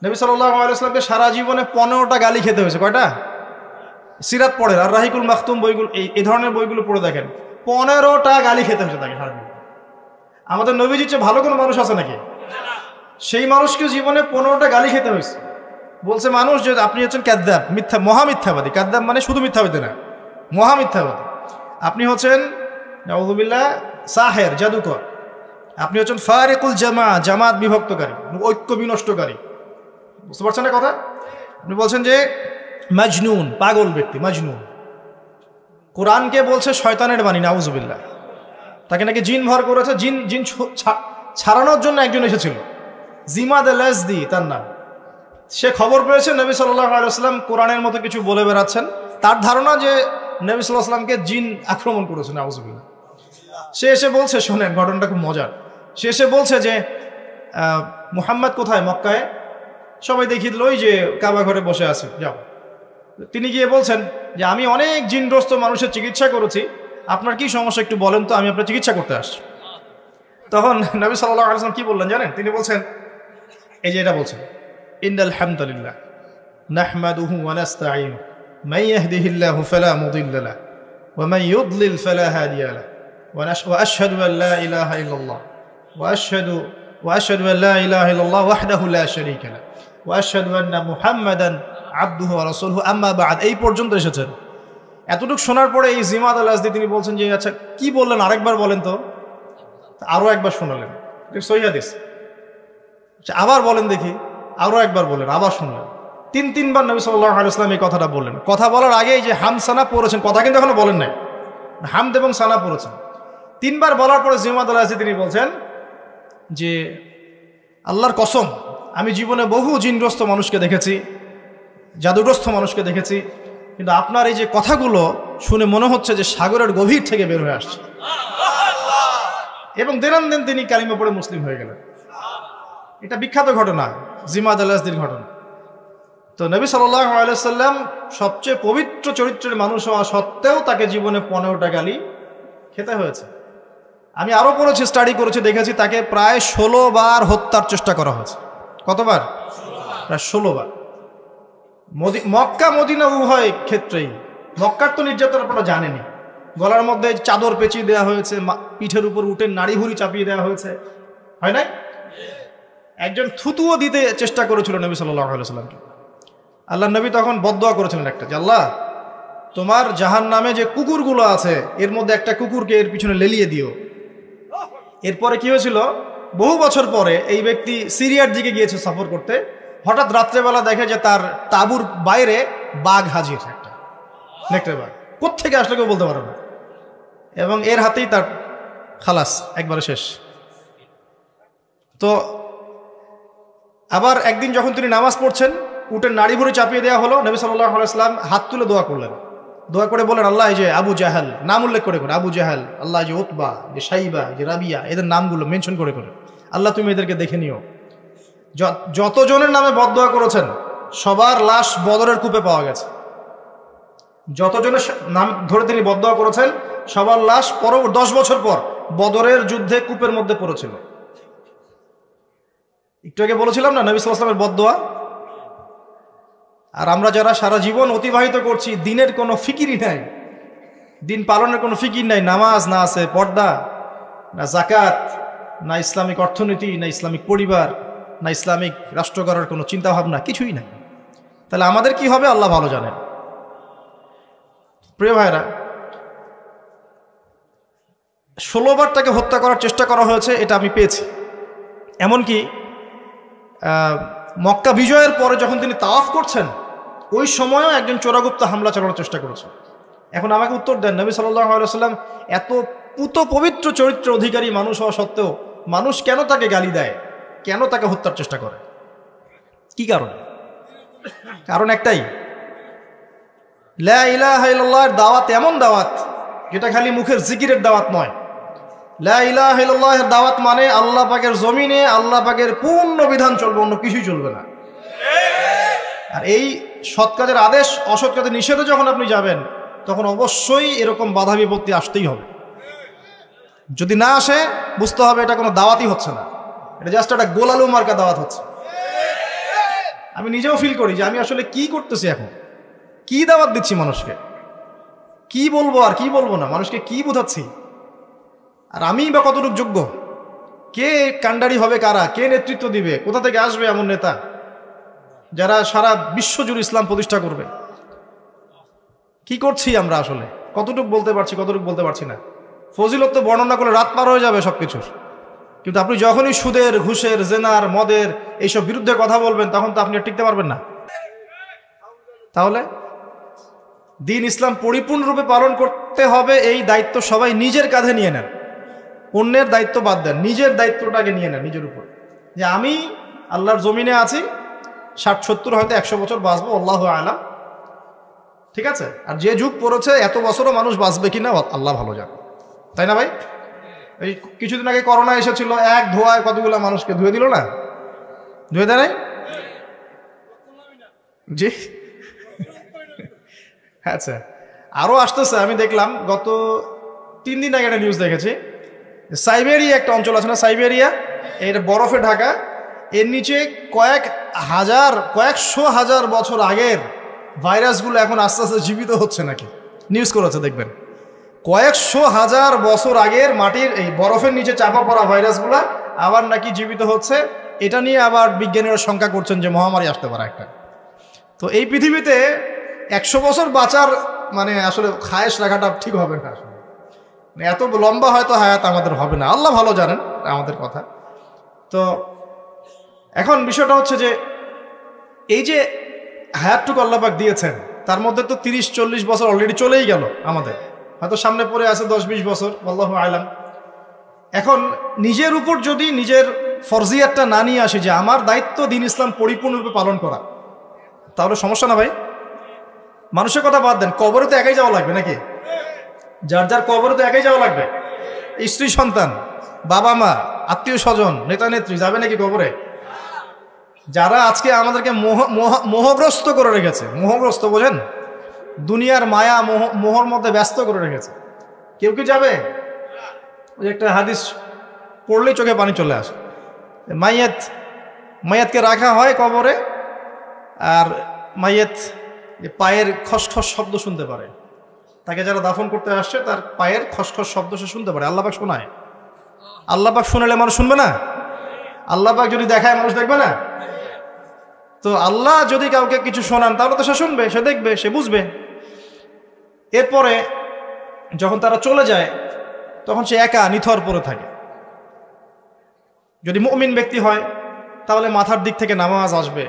নবী সাল্লাল্লাহু আলাইহি ওয়াসাল্লামকে সারা জীবনে 15টা গালি খেতে হয়েছে। কয়টা? সিরাত পড়েন আর রাহিকুল মাখতুম বইগুলো, এই ধরনের বইগুলো পড়ে দেখেন, 15টা গালি খেতে হয়েছে তাকে সারাদিন। আমাদের নবীজির চেয়ে ভালো কোনো মানুষ আছে নাকি? সেই মানুষকে জীবনে 15টা গালি খেতে হয়েছে। বলছে মানুষ যে আপনি হচ্ছেন কাযযাব, মিথ্যা, মহামিথ্যাবাদী। কাযযাব মানে শুধু মিথ্যাবাদী না, মহামিথ্যাবাদী। আপনি হচ্ছেন নাউযুবিল্লাহ সাহের, জাদুকর। আপনি হচ্ছেন ফারিকুল জামাত বিভক্তকারী, ঐক্য বিনষ্টকারী। বুঝতে পারছেন না কথা? আপনি বলছেন যে মাজনুন, পাগল ব্যক্তি, মাজনুন। কোরআনকে বলছে শয়তানের বাণী, নাউযুবিল্লাহ। তাকে নাকি জিন ভর করেছে, জিন ছাড়ানোর জন্য একজন এসেছিল, জিমাদ আল-আজদি তার নাম। সে খবর পেয়েছে নবী সাল্লাল্লাহু আলাইহি ওয়াসাল্লাম কোরআনের মতো কিছু বলে বেড়াচ্ছেন। তার ধারণা যে নবী সাল্লাল্লাহু আলাইহি ওয়াসাল্লামকে জিন আক্রমণ করেছে, নাউযুবিল্লাহ। সে এসে বলছে, শোনেন ঘটনাটা খুব মজার। সে এসে বলছে যে মুহাম্মদ কোথায়? মক্কায়। সবাই দেখিয়ে দিল ওই যে কাবা ঘরে বসে আছে, যাও। তিনি গিয়ে বলছেন যে আমি অনেক জিনগ্রস্ত মানুষের চিকিৎসা করেছি, আপনার কি সমস্যা একটু বলেন তো, আমি আপনার চিকিৎসা করতে আসছি। তখন নবী সাল্লাল্লাহু আলাইহি ওয়াসাল্লাম কি বললেন জানেন? তিনি বলছেন, এই যে এটা বলছেন, ইন্নাল হামদুলিল্লাহ নাহমাদুহু ওয়া নাস্তাঈনুহু মান ইয়াহদিহিল্লাহু ফালা মুদিল্লা লাহু ওয়া মান ইউদ্লিল ফালা হাদিয়া লাহু ওয়া আশহাদু আন লা ইলাহা ইল্লাল্লাহ ওয়া আশহাদু আন লা ইলাহা ইল্লাল্লাহ ওয়াহদাহু লা শারীকা লাহু ওয়া আশহাদু আন্না মুহাম্মাদান আবদুহু ওয়া রাসূলুহু আম্মা বা'দ। এই পর্যন্ত এসেছেন। এতটুকু শোনার পরে এই জিমাদ আল-আজদি তিনি বলছেন যে আচ্ছা কি বললেন আরেকবার বলেন তো। আরো একবার শোনালেন, সহিহ হাদিস। আবার বলেন দেখি, আরো একবার বলেন, আবার শুনলেন। তিনবার নবী সাল্লাল্লাহু আলাইহি ওয়াসাল্লাম এই কথাটা বললেন। কথা বলার আগে যে হামসানা পড়েছেন, কথা কিন্তু এখনো বলেন নাই, হামদ এবং সানা পড়েছেন। 3বার বলার পরে জিমাদ আল-আজদি তিনি বলছেন যে আল্লাহর কসম, আমি জীবনে বহু জিনগ্রস্ত মানুষকে দেখেছি, জাদুগ্রস্ত মানুষকে দেখেছি, কিন্তু আপনার এই যে কথাগুলো শুনে মনে হচ্ছে যে সাগরের গভীর থেকে বের হয়ে আসছে। এবং দিন তিনি কালিমা পড়ে মুসলিম হয়ে গেলেন। এটা বিখ্যাত ঘটনা, জিমাদ আল-আজদির ঘটনা। তো নবী সাল্লাল্লাহু আলাইহি ওয়াসাল্লাম সবচেয়ে পবিত্র চরিত্রের মানুষ হওয়া সত্ত্বেও তাকে জীবনে 15টা গালি খেতে হয়েছে। আমি আরো পড়েছি, স্টাডি করেছি, দেখেছি তাকে প্রায় 16 বার হত্যার চেষ্টা করা হয়েছে। কতবার? প্রায় 16 বার। মক্কা মদিনা উভয় ক্ষেত্রেই। মক্কার তো নির্যাতন আপনারা জানেনই, গলার মধ্যে চাদর পেঁচিয়ে দেওয়া হয়েছে, পিঠের উপর উটের নাড়ি ভুড়ি চাপিয়ে দেওয়া হয়েছে, হয় না? একজন থুতুও দিতে চেষ্টা করেছিল নবী সাল্লাল্লাহু আলাইহি ওয়াসাল্লামকে। আল্লাহ নবী তখন বদদোয়া করেছিলেন একটা, যে আল্লাহ তোমার জাহান্নামে যে কুকুরগুলো আছে এর মধ্যে একটা কুকুরকে এর পিছনে লেলিয়ে দিও। এরপরে কি হয়েছিল, বহু বছর পরে এই ব্যক্তি সিরিয়ার দিকে গিয়েছে সফর করতে। হঠাৎ রাত্রেবেলা দেখে যে তার তাঁবুর বাইরে বাঘ হাজির, একটা নেকড়ে বাঘ। কোত্থেকে আসলে কেউ বলতে পারে না। এবং এর হাতেই তার খালাস, একবারে শেষ। তো আবার একদিন যখন তিনি নামাজ পড়ছেন, উটের নাড়ি ভুড়ি চাপিয়ে দেওয়া হলো। নবী সাল্লাল্লাহু আলাইহি ওয়াসাল্লাম হাত তুলে দোয়া করলেন। দোয়া করে বলেন, আল্লাহ এই যে আবু জাহাল, নাম উল্লেখ করে আবু জাহাল, আল্লাহ যে উতবা, যে সাইবা, যে রাবিয়া, এদের নামগুলো মেনশন করে আল্লাহ তুমি এদেরকে দেখে নিও। যতজনের নামে বদদোয়া করেছেন সবার লাশ বদরের কূপে পাওয়া গেছে। যতজনের নাম ধরে তিনি বদদোয়া করেছেন সবার লাশ 10 বছর পর বদরের যুদ্ধে কূপের মধ্যে পড়েছিল। একটু আগে বলেছিলাম না নবী সাল্লাল্লাহু আলাইহি ওয়াসাল্লামের বদদোয়া। আর আমরা যারা সারা জীবন অতিবাহিত করছি, দিনের কোনো ফিকিরই নাই, দিন পালনের কোনো ফিকির নাই, নামাজ না আছে, পর্দা না, জাকাত না, ইসলামিক অর্থনীতি না, ইসলামিক পরিবার না, ইসলামিক রাষ্ট্র গড়ার কোনো চিন্তা ভাবনা, কিছুই নাই। তাহলে আমাদের কি হবে আল্লাহ ভালো জানেন। প্রিয় ভাইরা, 16 বার তাকে হত্যা করার চেষ্টা করা হয়েছে, এটা আমি পেয়েছি। এমনকি মক্কা বিজয়ের পরে যখন তিনি তাওয়াফ করছেন ওই সময়ও একজন চোরাগুপ্ত হামলা চালানোর চেষ্টা করেছে। এখন আমাকে উত্তর দেন, নবী সাল্লাল্লাহু আলাইহি ওয়াসাল্লাম এত পুত পবিত্র চরিত্রের অধিকারী মানুষ হওয়া সত্ত্বেও মানুষ কেন তাকে গালি দেয়, কেন তাকে হত্যার চেষ্টা করে? কি কারণ? কারণ একটাই, লা ইলাহা ইল্লাল্লাহর দাওয়াত এমন দাওয়াত যেটা খালি মুখের জিকিরের দাওয়াত নয়। লা ইলাহা ইল্লাল্লাহর দাওয়াত মানে আল্লাহ পাকের জমিনে আল্লাহ পাকের পূর্ণ বিধান চলবে, অন্য কিছুই চলবে না। আর এই সৎ কাজের আদেশ, অসৎ কাজের নিষেধে যখন আপনি যাবেন তখন অবশ্যই এরকম বাধা বিপত্তি আসতেই হবে। যদি না আসে বুঝতে হবে এটা কোনো দাওয়াতই হচ্ছে না, এটা জাস্ট একটা গোলালু মার্কা দাওয়াত হচ্ছে। আমি নিজেও ফিল করি যে আমি আসলে কি করতেছি, এখন কি দাওয়াত দিচ্ছি মানুষকে। কি বলবো আর কি বলবো না, মানুষকে কি বোঝাচ্ছি, আর আমি বা কতটুকু যোগ্য, কে কান্ডারি হবে, কারা, কে নেতৃত্ব দিবে, কোথা থেকে আসবে এমন নেতা যারা সারা বিশ্বজুড়ে ইসলাম প্রতিষ্ঠা করবে? কি করছি আমরা আসলে, কতটুকু বলতে পারছি, কতটুকু বলতে পারছি না। ফজিলত তো বর্ণনা করলে রাত পার হয়ে যাবে সবকিছুর, কিন্তু আপনি যখনই সুদের, ঘুষের, জেনার, মদের এইসব বিরুদ্ধে কথা বলবেন তখন তো আপনি টিকতে পারবেন না। তাহলে দিন ইসলাম পরিপূর্ণরূপে পালন করতে হবে, এই দায়িত্ব সবাই নিজের কাঁধে নিয়ে নেন, অন্যের দায়িত্ব বাদ দেন, নিজের দায়িত্বটাকে নিয়ে নেন নিজের উপর, যে আমি আল্লাহর জমিনে আছি, 60-70 হয়তো 100 বছর বাঁচবো, আল্লাহু আলাম, ঠিক আছে? আর যে যুগ পড়েছে এত বছরও মানুষ বাঁচবে কিনা আল্লাহ ভালো জানে, তাই না ভাই? এই কিছুদিন আগে করোনা এসেছিল, এক ধোয়ায় কতগুলো মানুষকে ধুয়ে দিল না, ধুয়ে দেয় নাই? জি, আচ্ছা, আরো আসতেছে। আমি দেখলাম গত 3 দিন আগে একটা নিউজ দেখেছি, সাইবেরিয়া একটা অঞ্চল আছে না, সাইবেরিয়া, এর বরফে ঢাকা, এর নিচে কয়েকশো হাজার বছর আগের ভাইরাসগুলো এখন আস্তে আস্তে জীবিত হচ্ছে নাকি, নিউজ করেছে দেখবেন। কয়েকশো হাজার বছর আগের মাটির এই বরফের নিচে চাপা পড়া ভাইরাসগুলো আবার নাকি জীবিত হচ্ছে। এটা নিয়ে আবার বিজ্ঞানীরা শঙ্কা করছেন যে মহামারী আসতে পারে একটা। তো এই পৃথিবীতে 100 বছর বাঁচার মানে আসলে খায়েশ রাখাটা ঠিক হবে না, আসলে এত লম্বা হয়তো হায়াত আমাদের হবে না, আল্লাহ ভালো জানেন আমাদের কথা। তো এখন বিষয়টা হচ্ছে যে এই যে হায়াতটুকু আল্লাহ পাক দিয়েছেন, তার মধ্যে তো 30-40 বছর অলরেডি চলেই গেল আমাদের, হয়তো সামনে পড়ে আছে 10-20 বছর, আল্লাহু আলাম। এখন নিজের উপর যদি নিজের ফরজিয়াতটা না নিয়ে আসি যে আমার দায়িত্ব দিন ইসলাম পরিপূর্ণরূপে পালন করা, তাহলে সমস্যা না ভাই? মানুষের কথা বাদ দেন, কবরে তো একাই যাওয়া লাগবে নাকি? যার যার কবরে তো একাই যাওয়া লাগবে, স্ত্রী সন্তান, বাবা মা, আত্মীয় স্বজন, নেতা নেত্রী যাবে নাকি কবরে? যারা আজকে আমাদেরকে মোহগ্রস্ত করে রেখেছে, মোহগ্রস্ত বোঝেন, দুনিয়ার মায়া মোহর মধ্যে ব্যস্ত করে রেখেছে, কেউ কি যাবে? ওই একটা হাদিস পড়লেই চোখে পানি চলে আসে, মাইয়াতকে রাখা হয় কবরে, আর মাইয়াত পায়ের খসখস শব্দ শুনতে পারে, তাকে যারা দাফন করতে আসছে তার পায়ের খসখস শব্দ সে শুনতে পারে। আল্লাহ পাক শোনায়, আল্লাহ পাক শোনালে মানুষ শুনবে না? আল্লাহ পাক যদি দেখায় মানুষ দেখবে না? তো আল্লাহ যদি কাউকে কিছু শোনান তাহলে তো সে শুনবে, সে দেখবে, সে বুঝবে। এরপরে যখন তারা চলে যায় তখন সে একা নিথর পড়ে থাকে। যদি মুমিন ব্যক্তি হয় তাহলে মাথার দিক থেকে নামাজ আসবে,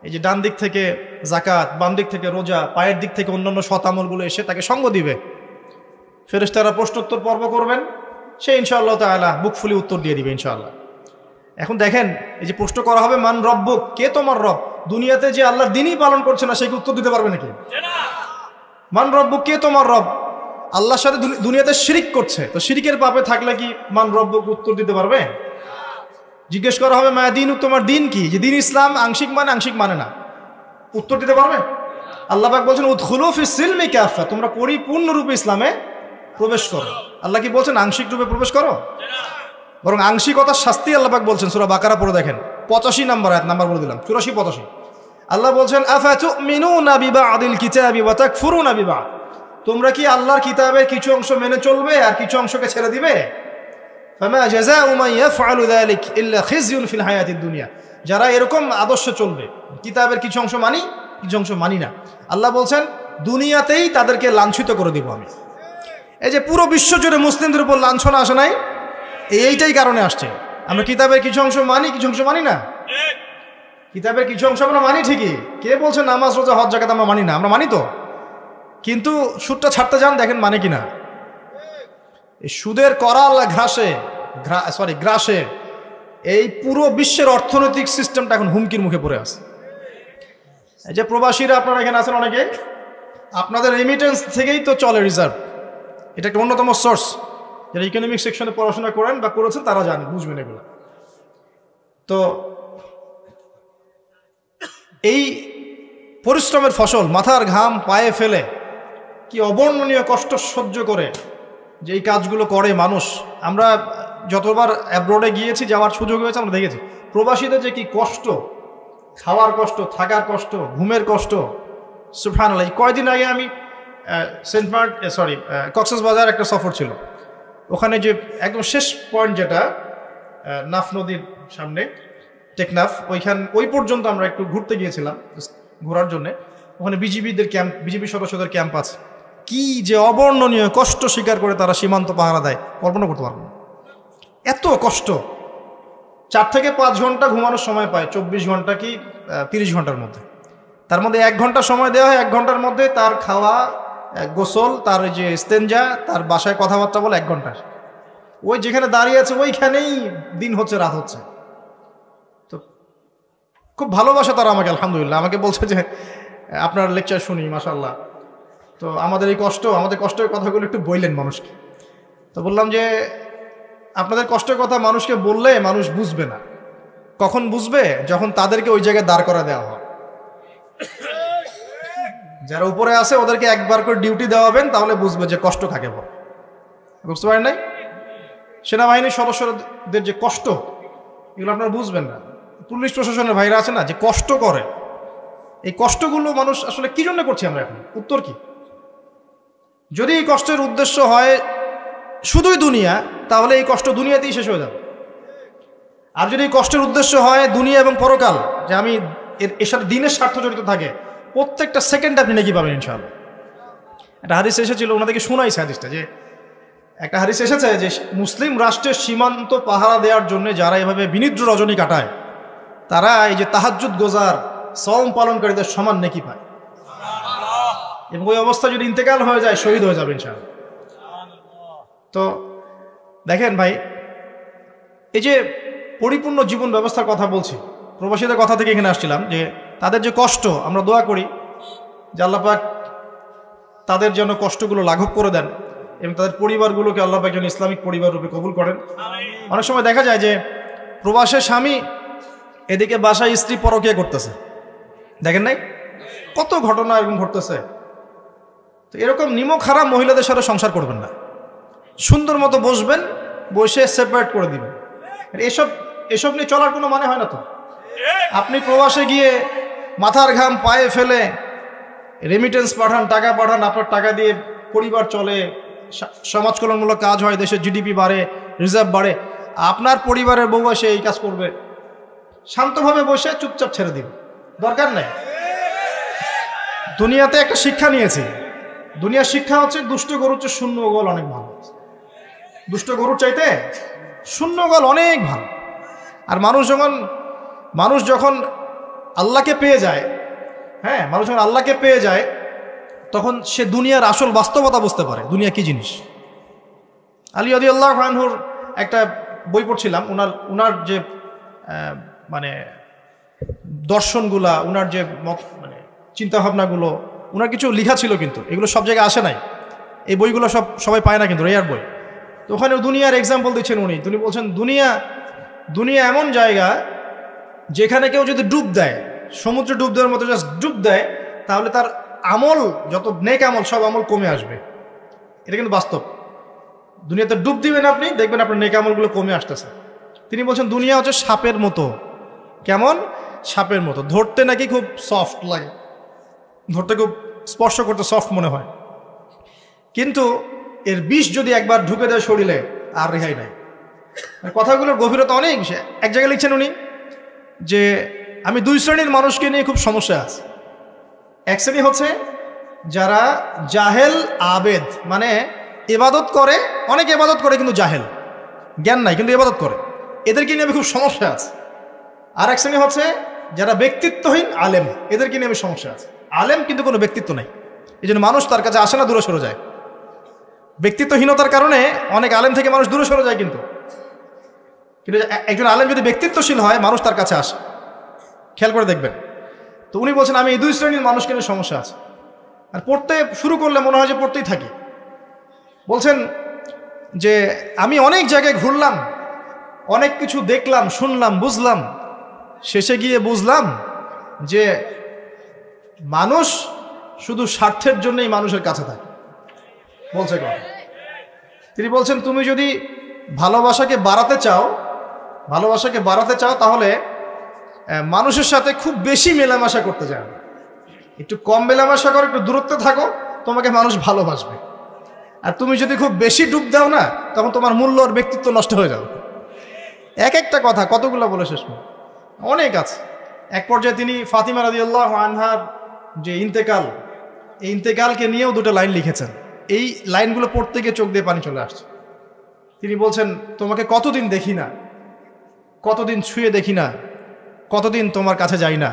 এই যে ডান দিক থেকে যাকাত, বাম দিক থেকে রোজা, পায়ের দিক থেকে অন্যান্য সৎ আমলগুলো এসে তাকে সঙ্গ দিবে। ফেরেশতারা প্রশ্নোত্তর পর্ব করবেন, সে ইনশাআল্লাহ তাআলা বুক ফুলি উত্তর দিয়ে দিবে ইনশাআল্লাহ। এখন দেখেন, এই যে প্রশ্ন করা হবে মান রব্বুক, কে তোমার রব, দুনিয়াতে যে আল্লাহর দ্বীনই পালন করছে না সে কি উত্তর দিতে পারবে নাকি? মান রব্বুক, কে তোমার রব, আল্লাহর সাথে দুনিয়াতে শিরিক করছে, তো শিরিকের পাপে থাকলে কি মান রব্বুক উত্তর দিতে পারবে? জিজ্ঞেস করা হবে মায়া দিন, তোমার দিন কি, যে দিন ইসলাম আংশিক মানে আংশিক মানে না, উত্তর দিতে পারবে? আল্লাহ পাক বলছেন উদখুলু ফিস সিলমি কাফা, তোমরা পরিপূর্ণ রূপে ইসলামে প্রবেশ করো। আল্লাহ কি বলছেন আংশিক রূপে প্রবেশ করো? বরং আংশিকতার শাস্তি আল্লাহ পাক বলছেন, সূরা বাকারা পড়ে দেখেন 85 নম্বর আয়াত, নাম্বার বলে দিলাম 84-85। আল্লাহ বলছেন আফাতুমিনুনা বিবাদিল কিতাবি ওয়া তাকফুরুনা বিবাদ, তোমরা কি আল্লাহর কিতাবের কিছু অংশ মেনে চলবে আর কিছু অংশকে ছেড়ে দিবে? ফামা জাযাউ মান ইয়াফআলু যালিক ইল্লা খিজয়ুন ফিল হায়াতিদ দুনিয়া, যারা এরকম আদর্শে চলবে, কিতাবের কিছু অংশ মানি কিছু অংশ মানি না, আল্লাহ বলছেন দুনিয়াতেই তাদেরকে লাঞ্ছিত করে দিব আমি। এই যে পুরো বিশ্ব জুড়ে মুসলিমদের উপর লাঞ্ছনা আসে নাই, এইটাই কারণে আসছে। আমরা কিতাবের কিছু অংশ মানি কিছু অংশ মানি না। কিতাবের কিছু অংশ আমরা মানি ঠিকই, কে বলছে নামাজ রোজা হজ যাকাত আমরা মানি না? আমরা মানি তো, কিন্তু সুদটা ছাড়তে যান, দেখেন মানে কিনা। এই সুদের করাল গ্রাসে এই পুরো বিশ্বের অর্থনৈতিক সিস্টেমটা এখন হুমকির মুখে পড়ে আছে। এই যে প্রবাসীরা আপনারা এখানে আছেন অনেকে, আপনাদের রেমিটেন্স থেকেই তো চলে রিজার্ভ, এটা একটা অন্যতম সোর্স। যারা ইকোনমিক সেকশনে পড়াশোনা করেন বা করেছেন তারা জানেন, বুঝবেন এগুলো। তো এই পরিশ্রমের ফসল, মাথার ঘাম পায়ে ফেলে কি অবর্ণনীয় কষ্ট সহ্য করে যে এই কাজগুলো করে মানুষ। আমরা যতবার অ্যাব্রোডে গিয়েছি, যাওয়ার সুযোগ হয়েছে, আমরা দেখেছি প্রবাসীদের যে কি কষ্ট, খাওয়ার কষ্ট, থাকার কষ্ট, ঘুমের কষ্ট। সুবহানাল্লাহ, কয়দিন আগে আমি সেন্ট মার্ট সরি কক্সবাজার একটা সফর ছিল। ওখানে যে একদম শেষ পয়েন্ট যেটা নাফ নদীর সামনে টেকনাফ, ওই পর্যন্ত আমরা একটু ঘুরতে গিয়েছিলাম ঘোরার জন্য। ওখানে বিজিবিদের ক্যাম্প, বিজিবি সদস্যদের ক্যাম্প আছে। কি যে অবর্ণনীয় কষ্ট স্বীকার করে তারা সীমান্ত পাহারা দেয়, কল্পনা করতে পারবো না। এত কষ্ট। 4 থেকে 5 ঘন্টা ঘুমানোর সময় পায় 24 ঘন্টা কি 30 ঘন্টার মধ্যে। তার মধ্যে 1 ঘন্টা সময় দেওয়া হয়, 1 ঘন্টার মধ্যে তার খাওয়া, গোসল, তার যে ইস্তেঞ্জা, তার বাসায় কথাবার্তা বলে 1 ঘন্টা। ওই যেখানে দাঁড়িয়ে আছে ওইখানেই দিন হচ্ছে রাত হচ্ছে। তো খুব ভালোবাসে তারা আমাকে, আলহামদুলিল্লাহ। আমাকে বলছে যে আপনার লেকচার শুনি মাশাআল্লাহ, তো আমাদের কষ্টের কথাগুলো একটু বললেন মানুষকে। তো বললাম যে আপনাদের কষ্টের কথা মানুষকে বললে মানুষ বুঝবে না। কখন বুঝবে? যখন তাদেরকে ওই জায়গায় দাঁড় করা দেওয়া হয়। যারা উপরে আছে ওদেরকে একবার করে ডিউটি দেওয়াবেন, তাহলে বুঝবে যে কষ্ট কাকে বলে। বুঝতে পারেন নাই? সেনাবাহিনীর সদস্যদের যে কষ্ট, এগুলো আপনারা বুঝবেন না। পুলিশ প্রশাসনের ভাইরা আছে না, যে কষ্ট করে, এই কষ্টগুলো মানুষ আসলে কি জন্য করছি আমরা এখন? উত্তর কি? যদি এই কষ্টের উদ্দেশ্য হয় শুধুই দুনিয়া, তাহলে এই কষ্ট দুনিয়াতেই শেষ হয়ে যাবে। আর যদি এই কষ্টের উদ্দেশ্য হয় দুনিয়া এবং পরকাল, যে আমি এর সাথে দিনের স্বার্থ জড়িত থাকে, প্রত্যেকটা সেকেন্ড আপনি নাকি পাবেন ইনশাআল্লাহ। একটা হাদিস এসেছিল, ওনাদেরকে শোনাইছে হাদিসটা, যে একটা হাদিস এসেছে যে মুসলিম রাষ্ট্রের সীমান্ত পাহারা দেওয়ার জন্য যারা এভাবে বিনিদ্র রজনী কাটায়, তারা এই যে তাহাজ্জুদ গোজার, সওম পালনকারীদের সমান নেকি পায়। এবং ওই অবস্থা যদি ইন্তেকাল হয়ে যায়, শহীদ হয়ে যাবে ইনশাআল্লাহ। তো দেখেন ভাই, এই যে পরিপূর্ণ জীবন ব্যবস্থার কথা বলছি, প্রবাসীদের কথা থেকে এখানে আসছিলাম, যে তাদের যে কষ্ট, আমরা দোয়া করি যে আল্লাহ পাক তাদের যেন কষ্টগুলো লাঘব করে দেন এবং তাদের পরিবারগুলোকে আল্লাহ পাক যেন ইসলামিক পরিবার রূপে কবুল করেন। অনেক সময় দেখা যায় যে প্রবাসের স্বামী এদিকে বাসায় স্ত্রী পরকীয়া করতেছে, দেখেন নাই? কত ঘটনা এরকম ঘটতেছে। তো এরকম নিমক হারাম মহিলাদের সাথে সংসার করবেন না। সুন্দর মতো বসবেন, বসে সেপারেট করে দিবেন। এসব নিয়ে চলার কোনো মানে হয় না। তো আপনি প্রবাসে গিয়ে মাথার ঘাম পায়ে ফেলে রেমিটেন্স পাঠান, টাকা পাঠান, আপনার টাকা দিয়ে পরিবার চলে, সমাজ কল্যাণমূলক কাজ হয়, দেশের জিডিপি বাড়ে, রিজার্ভ বাড়ে। আপনার পরিবারের বউ এসে এই কাজ করবে? শান্তভাবে বসে চুপচাপ ছেড়ে দিন, দরকার নেই। দুনিয়াতে একটা শিক্ষা নিয়েছি, দুনিয়ার শিক্ষা হচ্ছে দুষ্ট গরুর চেয়ে শূন্য গোল অনেক ভালো। দুষ্ট গরুর চাইতে শূন্য গোল অনেক ভালো। আর মানুষ যখন আল্লাহকে পেয়ে যায়, হ্যাঁ, মানুষ যখন আল্লাহকে পেয়ে যায়, তখন সে দুনিয়ার আসল বাস্তবতা বুঝতে পারে, দুনিয়া কি জিনিস। আলী রাদিয়াল্লাহু আনহুর একটা বই পড়ছিলাম, উনার যে মানে দর্শনগুলা, উনার যে মানে চিন্তাভাবনাগুলো, উনার কিছু লেখা ছিল, কিন্তু এগুলো সব জায়গায় আসে নাই। এই বইগুলো সবাই পায় না, কিন্তু রেয়ার বই। তো ওখানে দুনিয়ার এক্সাম্পল দিচ্ছেন উনি বলছেন দুনিয়া এমন জায়গা যেখানে কেউ যদি ডুব দেয়, সমুদ্রে ডুব দেওয়ার মতো জাস্ট ডুব দেয়, তাহলে তার আমল, যত নেক আমল, সব আমল কমে আসবে। এটা কিন্তু বাস্তব। দুনিয়াতে ডুব দিবেন আপনি, দেখবেন আপনার নেক আমলগুলো কমে আসতেছে। তিনি বলছেন দুনিয়া হচ্ছে সাপের মতো। কেমন? সাপের মতো। ধরতে নাকি খুব সফট লাগে, ধরতে খুব স্পর্শ করতে সফট মনে হয়, কিন্তু এর বিষ যদি একবার ঢুকে দেয় শরীরে, আর রেহাই নাই। কথাগুলোর গভীরতা অনেক বেশি। এক জায়গায় লিখছেন উনি যে আমি 2 শ্রেণীর মানুষকে নিয়ে খুব সমস্যা আছে। এক শ্রেণী হচ্ছে যারা জাহেল আবেদ, মানে ইবাদত করে, অনেক ইবাদত করে কিন্তু জাহেল, জ্ঞান নাই কিন্তু ইবাদত করে, এদেরকে নিয়ে আমি খুব সমস্যা আছে। আর এক শ্রেণী হচ্ছে যারা ব্যক্তিত্বহীন আলেম, এদেরকে নিয়ে আমি সমস্যা আছে। আলেম কিন্তু কোনো ব্যক্তিত্ব নাই, এই জন্য মানুষ তার কাছে আসে না, দূরে সরে যায়। ব্যক্তিত্বহীনতার কারণে অনেক আলেম থেকে মানুষ দূরে সরে যায়, কিন্তু একজন আলেম যদি ব্যক্তিত্বশীল হয়, মানুষ তার কাছে আসে। খেয়াল করে দেখবেন। তো উনি বলছেন আমি এই 2 শ্রেণীর মানুষকে নিয়ে সমস্যা আছে। আর পড়তে শুরু করলে মনে হয় যে পড়তেই থাকি। বলছেন যে আমি অনেক জায়গায় ঘুরলাম, অনেক কিছু দেখলাম, শুনলাম, বুঝলাম, শেষে গিয়ে বুঝলাম যে মানুষ শুধু স্বার্থের জন্যই মানুষের কাছে থাকে। বলছে কথা, তিনি বলছেন তুমি যদি ভালোবাসাকে বাড়াতে চাও তাহলে মানুষের সাথে খুব বেশি মেলামেশা করতে যাও, একটু কম মেলামেশা করো, একটু দূরত্বে থাকো, তোমাকে মানুষ ভালোবাসবে। আর তুমি যদি খুব বেশি ডুব দাও না, তখন তোমার মূল্য আর ব্যক্তিত্ব নষ্ট হয়ে যাবে। এক একটা কথা কতগুলো বলে শেষ করব, অনেক আছে। এক পর্যায়ে তিনি ফাতিমা রাদিয়াল্লাহু আনহার যে ইন্তেকাল, এই ইন্তেকালকে নিয়েও দুটো লাইন লিখেছেন। এই লাইনগুলো পড়তে গিয়ে চোখ দিয়ে পানি চলে আসছে। তিনি বলছেন, তোমাকে কতদিন দেখি না, কতদিন ছুঁয়ে দেখি না, কতদিন তোমার কাছে যাই না।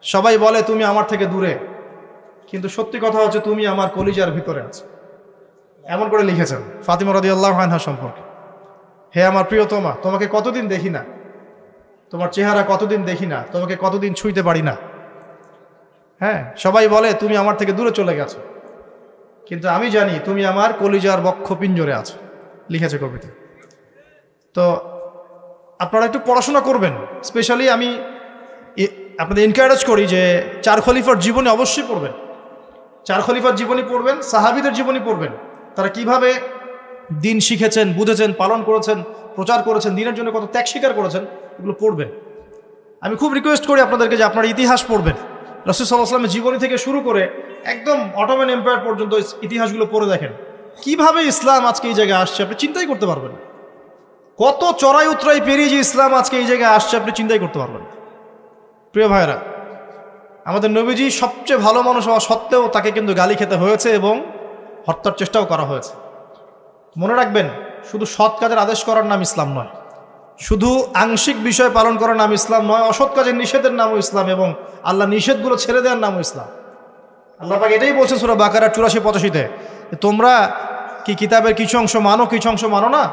সবাই বলে তুমি আমার থেকে দূরে, কিন্তু সত্যি কথা হচ্ছে তুমি আমার কলিজার ভিতরে আছো। এমন করে লিখেছেন ফাতিমা রাদিয়াল্লাহু আনহা সম্পর্কে। হে আমার প্রিয়তমা, তোমাকে কতদিন দেখি না, তোমার চেহারা কতদিন দেখি না, তোমাকে কতদিন ছুঁইতে পারি না। হ্যাঁ, সবাই বলে তুমি আমার থেকে দূরে চলে গেছো, কিন্তু আমি জানি তুমি আমার কলিজার বক্ষ পিঞ্জরে আছো, লিখেছে কবিতা। তো আপনারা একটু পড়াশোনা করবেন। স্পেশালি আমি আপনাদের এনকারেজ করি যে চার খলিফার জীবনী অবশ্যই পড়বেন। চার খলিফার জীবনী পড়বেন, সাহাবীদের জীবনী পড়বেন। তারা কিভাবে দিন শিখেছেন, বুঝেছেন, পালন করেছেন, প্রচার করেছেন, দিনের জন্য কত ত্যাগ স্বীকার করেছেন, এগুলো পড়বেন। আমি খুব রিকোয়েস্ট করি আপনাদেরকে যে আপনারা ইতিহাস পড়বেন। রাসূল সাল্লাল্লাহু আলাইহি ওয়াসাল্লামের জীবনী থেকে শুরু করে একদম অটোমান এম্পায়ার পর্যন্ত ইতিহাসগুলো পড়ে দেখেন, কিভাবে ইসলাম আজকে এই জায়গায় আসছে আপনি চিন্তাই করতে পারবেন। কত চড়াই উতরাই পেরিয়ে যে ইসলাম আজকে এই জায়গায় আসছে আপনি চিন্তাই করতে পারবেন। প্রিয় ভাইরা, আমাদের নবীজি সবচেয়ে ভালো মানুষ হওয়া সত্ত্বেও তাকে কিন্তু গালি খেতে হয়েছে এবং হত্যার চেষ্টাও করা হয়েছে। মনে রাখবেন, শুধু সৎ কাজের আদেশ করার নাম ইসলাম নয়, শুধু আংশিক বিষয় পালন করার নাম ইসলাম নয়, অসৎ কাজের নিষেধের নামও ইসলাম, এবং আল্লাহ নিষেধগুলো ছেড়ে দেওয়ার নামও ইসলাম। আল্লাহ পাক এটাই বলছেন সূরা বাকারা 84-85-তে, তোমরা কি কিতাবের কিছু অংশ মানো, কিছু অংশ মানো না।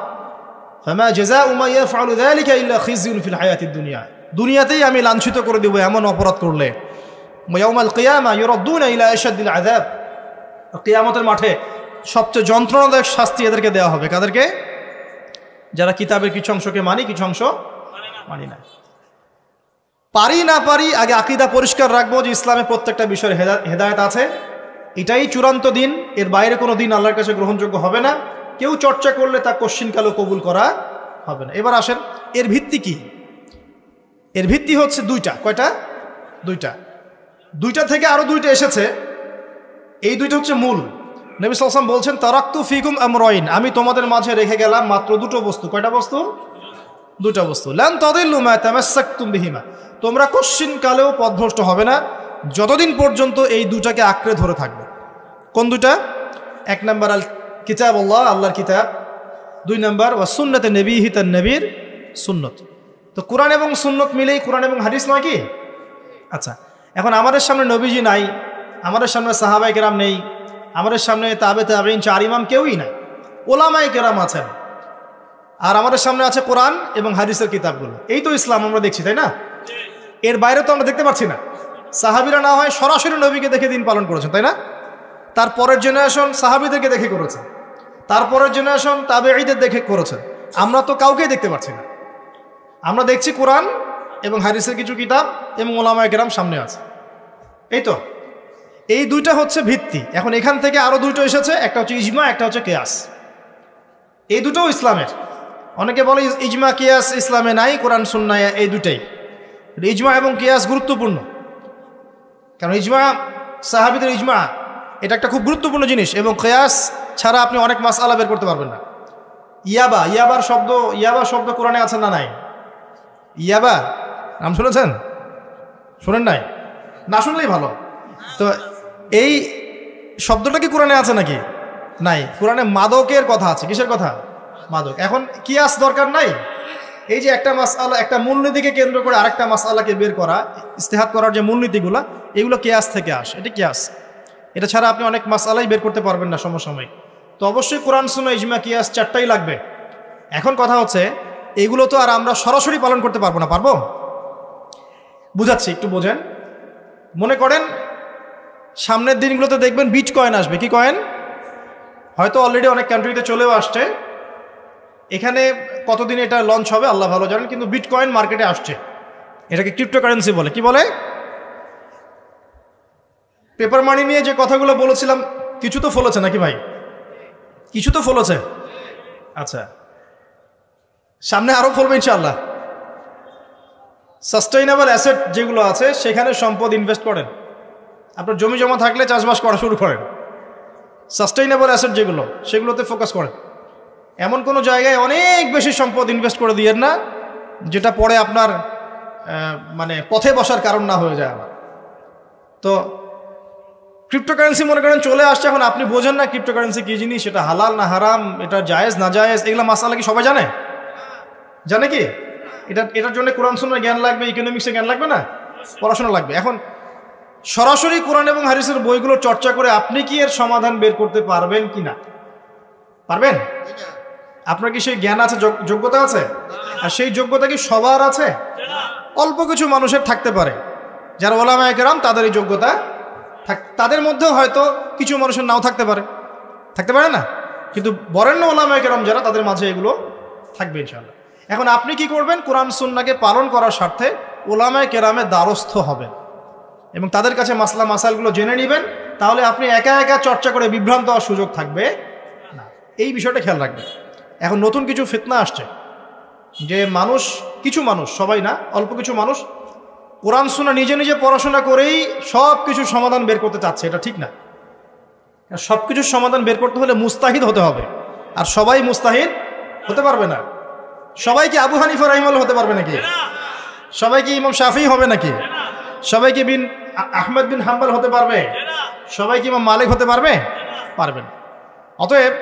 ফামা জাযাউ মা ইয়াফআলু যালিকা ইল্লা খিযুন ফিল হায়াতিদ দুনিয়া, দুনিয়াতেই আমি লাঞ্ছিত করে দেব এমন অপরাধ করলে। ইয়াউমাল কিয়ামা ইউরাদ্দুনা ইলা আশাদ্দিল আযাব, কিয়ামতের মাঠে সবচেয়ে যন্ত্রণাদায়ক শাস্তি এদেরকে দেওয়া হবে। কাদেরকে? যারা কিতাবের কিছু অংশকে মানি, কিছু অংশ মানি না। পারি না পারি, আগে আকীদা পরিষ্কার রাখবো যে ইসলামে প্রত্যেকটা বিষয়ের হেদায়েত আছে, এটাই চূড়ান্ত দিন, এর বাইরে কোনো দিন আল্লাহর কাছে গ্রহণযোগ্য হবে না। কেউ চর্চা করলে তা কশ্চিনকালও কবুল করা হবে না। এবার আসেন, এর ভিত্তি কি? এর ভিত্তি হচ্ছে দুইটা। কয়টা? দুইটা। দুইটা থেকে আরো দুইটা এসেছে, এই দুইটা হচ্ছে মূল। নবী সাল্লাল্লাহু আলাইহি ওয়াসাল্লাম বলছেন, তারাকতু ফিকুম আমরাইন, আমি তোমাদের মাঝে রেখে গেলাম মাত্র দুটো বস্তু। কয়টা বস্তু? দুটা বস্তু। লান তাদিল্লু মা তামাসসাকতুম বিহিমা, তোমরা কশ্চিনকালেও পথভ্রষ্ট হবে না যতদিন পর্যন্ত এই দুটাকে আঁকড়ে ধরে থাকবে। কোন দুটা? এক নাম্বার আল কিতাবুল্লাহ, আল্লাহর কিতাব। দুই নাম্বার ওয়া সুন্নাতে নবীহি, তার নবীর সুন্নত। তো কোরআন এবং সুন্নত মিলেই কোরআন এবং হাদিস নয় কি? আচ্ছা, এখন আমাদের সামনে নবীজি নাই, আমাদের সামনে সাহাবায়ে কেরাম নেই, আমাদের সামনে তাবে তাবেঈন, চার ইমাম কেউই নাই, ওলামায়ে কেরাম আছেন, আর আমাদের সামনে আছে কোরআন এবং হাদিসের কিতাবগুলো। এই তো ইসলাম আমরা দেখছি, তাই না? এর বাইরে তো আমরা দেখতে পাচ্ছি না। সাহাবীরা না হয় সরাসরি নবীকে দেখে দিন পালন করেছেন, তাই না? তারপরের জেনারেশন সাহাবীদেরকে দেখে করেছে, তারপরের জেনারেশন তাবেঈদের দেখে করেছে। আমরা তো কাউকেই দেখতে পাচ্ছি না। আমরা দেখছি কোরআন এবং হাদিসের কিছু কিতাব এবং ওলামায়ে কেরাম সামনে আছে। এই তো, এই দুইটা হচ্ছে ভিত্তি। এখন এখান থেকে আরো দুটো এসেছে, একটা হচ্ছে ইজমা, একটা হচ্ছে কিয়াস। এই দুটোও ইসলামের। অনেকে বলে ইজমা কিয়াস ইসলামে নাই, কোরআন সুন্নাহ এই দুটাই। ইজমা এবং কিয়াস গুরুত্বপূর্ণ, কারণ ইজমা, সাহাবীদের ইজমা, এটা একটা খুব গুরুত্বপূর্ণ জিনিস, এবং কিয়াস ছাড়া আপনি অনেক মাসআলা বের করতে পারবেন না। ইয়াবা শব্দ কোরআনে আছে না নাই? ইয়াবা নাম শুনেছেন? শুনেন নাই? না শুনলেই ভালো। তো এই শব্দটা কি কোরআনে আছে নাকি? নাই। কোরআনে মাদকের কথা আছে। কিসের কথা? মাদক। এখন কিয়াস দরকার নাই। এই যে একটা মাসআলা, একটা মূলনীতিকে কেন্দ্র করে আরেকটা মাসআলাকে বের করা, ইস্তেহাদ করার যে মূলনীতিগুলো, এগুলো কিয়াস থেকে আসে। এটা কিয়াস। এটা ছাড়া আপনি অনেক মাসআলাই বের করতে পারবেন না সমসাময়িক। তো অবশ্যই কোরআন, সুন্নাহ, ইজমা, কিয়াস চারটাই লাগবে। এখন কথা হচ্ছে, এগুলো তো আর আমরা সরাসরি পালন করতে পারবো না। পারবো? বুঝাচ্ছি, একটু বোঝেন। মনে করেন সামনের দিনগুলোতে দেখবেন বিট কয়েন আসবে। কি কয়েন? হয়তো অলরেডি অনেক কান্ট্রিতে চলেও আসছে। এখানে কতদিন এটা লঞ্চ হবে আল্লাহ ভালো জানেন, কিন্তু বিট কয়েন মার্কেটে আসছে। এটাকে ক্রিপ্টোকারেন্সি বলে। কি বলে? পেপার মানি নিয়ে যে কথাগুলো বলেছিলাম, কিছু তো ফলেছে নাকি ভাই? কিছু তো ফলেছে। আচ্ছা, সামনে আরো ফলবে ইনশাআল্লাহ। সাস্টেইনেবল অ্যাসেট যেগুলো আছে, সেখানে সম্পদ ইনভেস্ট করেন। আপনার জমি জমা থাকলে চাষবাস করা শুরু করেন। সাস্টেইনেবল অ্যাসেট যেগুলো, সেগুলোতে ফোকাস করেন। এমন কোনো জায়গায় অনেক বেশি সম্পদ ইনভেস্ট করে দিয়েন না যেটা পরে আপনার মানে পথে বসার কারণ না হয়ে যায় আবার। তো ক্রিপ্টোকারেন্সি মনে করেন চলে আসছে, এখন আপনি বোঝেন না ক্রিপ্টোকারেন্সি কী জিনিস, সেটা হালাল না হারাম, এটা জায়েজ না জায়েজ, এগুলো মাসালা কি সবাই জানে? জানে কি? এটার জন্য কোরআন সুন্নাহর জ্ঞান লাগবে, ইকোনমিক্সের জ্ঞান লাগবে না, পড়াশোনা লাগবে। এখন সরাসরি কোরআন এবং হাদিসের বইগুলো চর্চা করে আপনি কি এর সমাধান বের করতে পারবেন কি না? পারবেন? আপনার কি সেই জ্ঞান আছে, যোগ্যতা আছে? আর সেই যোগ্যতা কি সবার আছে? অল্প কিছু মানুষের থাকতে পারে, যারা ওলামায়ে কেরাম তাদের এই যোগ্যতা, তাদের মধ্যেও হয়তো কিছু মানুষের নাও থাকতে পারে না, কিন্তু বরেণ্য ওলামায়ে কেরাম যারা, তাদের মাঝে এগুলো থাকবে ইনশাআল্লাহ। এখন আপনি কি করবেন? কোরআন সুন্নাহকে পালন করার স্বার্থে ওলামায়ে কেরামের দ্বারস্থ হবেন এবং তাদের কাছে মাসলা মাসাইলগুলো জেনে নেবেন। তাহলে আপনি একা একা চর্চা করে বিভ্রান্ত হওয়ার সুযোগ থাকবে না। এই বিষয়টা খেয়াল রাখবেন। এখন নতুন কিছু ফিতনা আসছে যে কিছু মানুষ, সবাই না, অল্প কিছু মানুষ কোরআন সুন্নাহ নিজে নিজে পড়াশোনা করেই সব কিছুর সমাধান বের করতে চাচ্ছে। এটা ঠিক না। সব কিছুর সমাধান বের করতে হলে মুস্তাহিদ হতে হবে, আর সবাই মুস্তাহিদ হতে পারবে না। সবাই কি আবু হানিফা রাহিমাহুল্লাহ হতে পারবে নাকি? সবাই কি ইমাম শাফিঈ হবে নাকি? সবাই কি আহমদ বিন হাম্বল হতে পারবে? সবাই কি ইমাম মালিক হতে পারবে? পারবে না। অতএব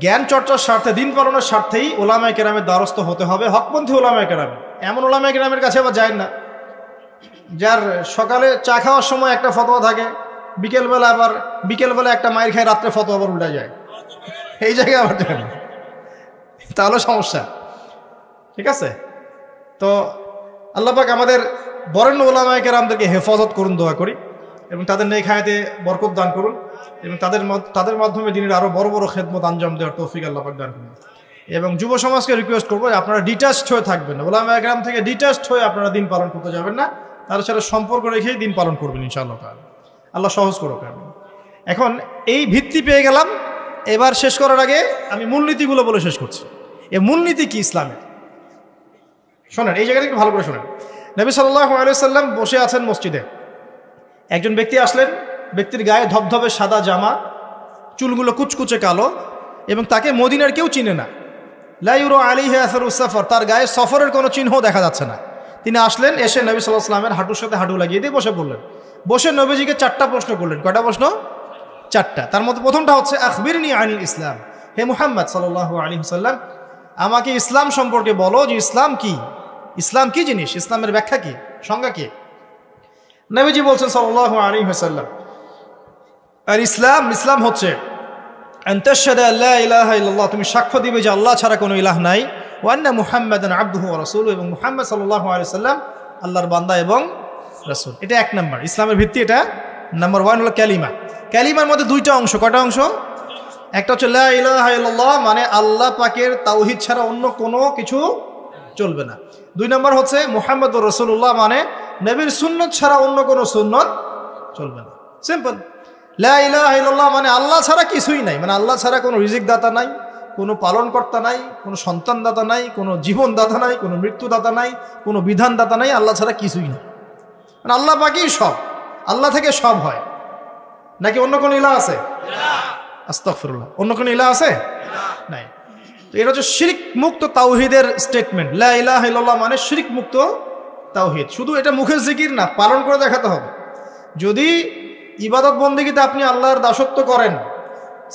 জ্ঞান চর্চার স্বার্থে, দিন পালনের স্বার্থেই ওলামায়ে কেরামের দ্বারস্থ হতে হবে, হকপন্থী ওলামায়ে কেরাম। এমন ওলামায়ে কেরামের কাছে আবার যায় না যার সকালে চা খাওয়ার সময় একটা ফতোয়া থাকে, বিকেলবেলা একটা মাইর খায়, রাত্রে ফতোয়া আবার উল্টা যায়। এই জায়গায় আবার যায় না, তাহলে সমস্যা। ঠিক আছে? তো আল্লাহ পাক আমাদের বরেণ্য ওলামায়ে কেরামদেরকে হেফাজত করুন, দোয়া করি, এবং তাদের নেক হায়াতে বরকত দান করুন, এবং তাদের মাধ্যমে দিনের আরো বড় বড় খেদমত আঞ্জাম দেওয়ার তৌফিক আল্লাহ পাক দান করুন। এবং যুব সমাজকে রিকোয়েস্ট করবো, আপনারা ডিটাচড হয়ে থাকবেন না, ওলামায়ে কেরাম থেকে ডিটাচড হয়ে আপনারা দিন পালন করতে যাবেন না, তাদের সাথে সম্পর্ক রেখেই দিন পালন করবেন ইনশাআল্লাহ তাআলা। আল্লাহ সহজ করুক। এখন এই ভিত্তি পেয়ে গেলাম, এবার শেষ করার আগে আমি মূলনীতিগুলো বলে শেষ করছি। এই মূলনীতি কি ইসলামের? শোনেন, এই জায়গাটা একটু ভালো করে শোনেন। নবী সাল্লাল্লাহু আলাইহি ওয়াসাল্লাম বসে আছেন মসজিদে, একজন ব্যক্তি আসলেন, ব্যক্তির গায়ে ধবধবে সাদা জামা, চুলগুলো কুচকুচে কালো, এবং তাকে মদিনার কেউ চিনে না। লা ইউরা আলাইহি আসারুস সাফর, তার গায়ে সফরের কোনো চিহ্ন দেখা যাচ্ছে না। তিনি আসলেন, এসে নবী সাল্লাল্লাহু আলাইহি ওয়াসাল্লামের হাঁটুর সাথে হাঁটু লাগিয়ে দিয়ে বসে পড়লেন। বসে নবীজিকে 4টা প্রশ্ন করলেন। কয়টা প্রশ্ন? 4টা। তার মধ্যে প্রথমটা হচ্ছে আখবিরনি আনিল ইসলাম, হে মুহাম্মদ সাল্লাল্লাহু আলাইহি ওয়াসাল্লাম, আমাকে ইসলাম সম্পর্কে বলো, যে ইসলাম কি, ইসলাম কি জিনিস, ইসলামের ব্যাখ্যা কি, সংজ্ঞা কি? নবীজি বলছেন সাল্লাল্লাহু আলাইহি ওয়াসাল্লাম, আর ইসলাম হচ্ছে আন তাশহাদা লা ইলাহা ইল্লাল্লাহ, তুমি সাক্ষ্য দিবে যে আল্লাহ ছাড়া কোনো ইলাহ নাই, ওয়া আন্না মুহাম্মাদান আবদুহু ওয়া রাসূলুহু, এবং মুহাম্মদ সাল্লাল্লাহু আলাইহি ওয়াসাল্লাম আল্লাহর বান্দা এবং রাসূল। এটা 1 নাম্বার ইসলামের ভিত্তি। এটা নাম্বার 1 হলো কালিমা। কালিমার মধ্যে 2টা অংশ। কয়টা অংশ? একটা হচ্ছে লা ইলাহা ইল্লাল্লাহ, মানে আল্লাহ পাকের তাওহীদ ছাড়া অন্য কোনো কিছু চলবে না। 2 নাম্বার হচ্ছে মুহাম্মদুর রাসূলুল্লাহ, মানে নবীর সুন্নাত ছাড়া অন্য কোনো সুন্নাত চলবে না। সিম্পল। লা ইলাহা ইল্লাল্লাহ মানে আল্লাহ ছাড়া কিছুই নাই, মানে আল্লাহ ছাড়া কোনো রিজিক দাতা নাই, কোনো পালনকর্তা নাই, কোনো সন্তান দাতা নাই, কোনো জীবন দাতা নাই, কোনো মৃত্যু দাতা নাই, কোনো বিধান দাতা নাই, আল্লাহ ছাড়া কিছুই নাই। মানে আল্লাহ পাকই সব, আল্লাহ থেকে সব হয়। নাকি অন্য কোনো ইলাহ আছে? আস্তাগফিরুল্লাহ, অন্য কোনো ইলাহ আছে? নাই। তো এটা হচ্ছে শিরক মুক্ত তাওহীদের স্টেটমেন্ট। লা ইলাহা ইল্লাল্লাহ মানে শিরক মুক্ত তাওহীদ। শুধু এটা মুখের জিকির না, পালন করে দেখাতে হবে। যদি ইবাদত বন্দেগীতে আপনি আল্লাহর দাসত্ব করেন,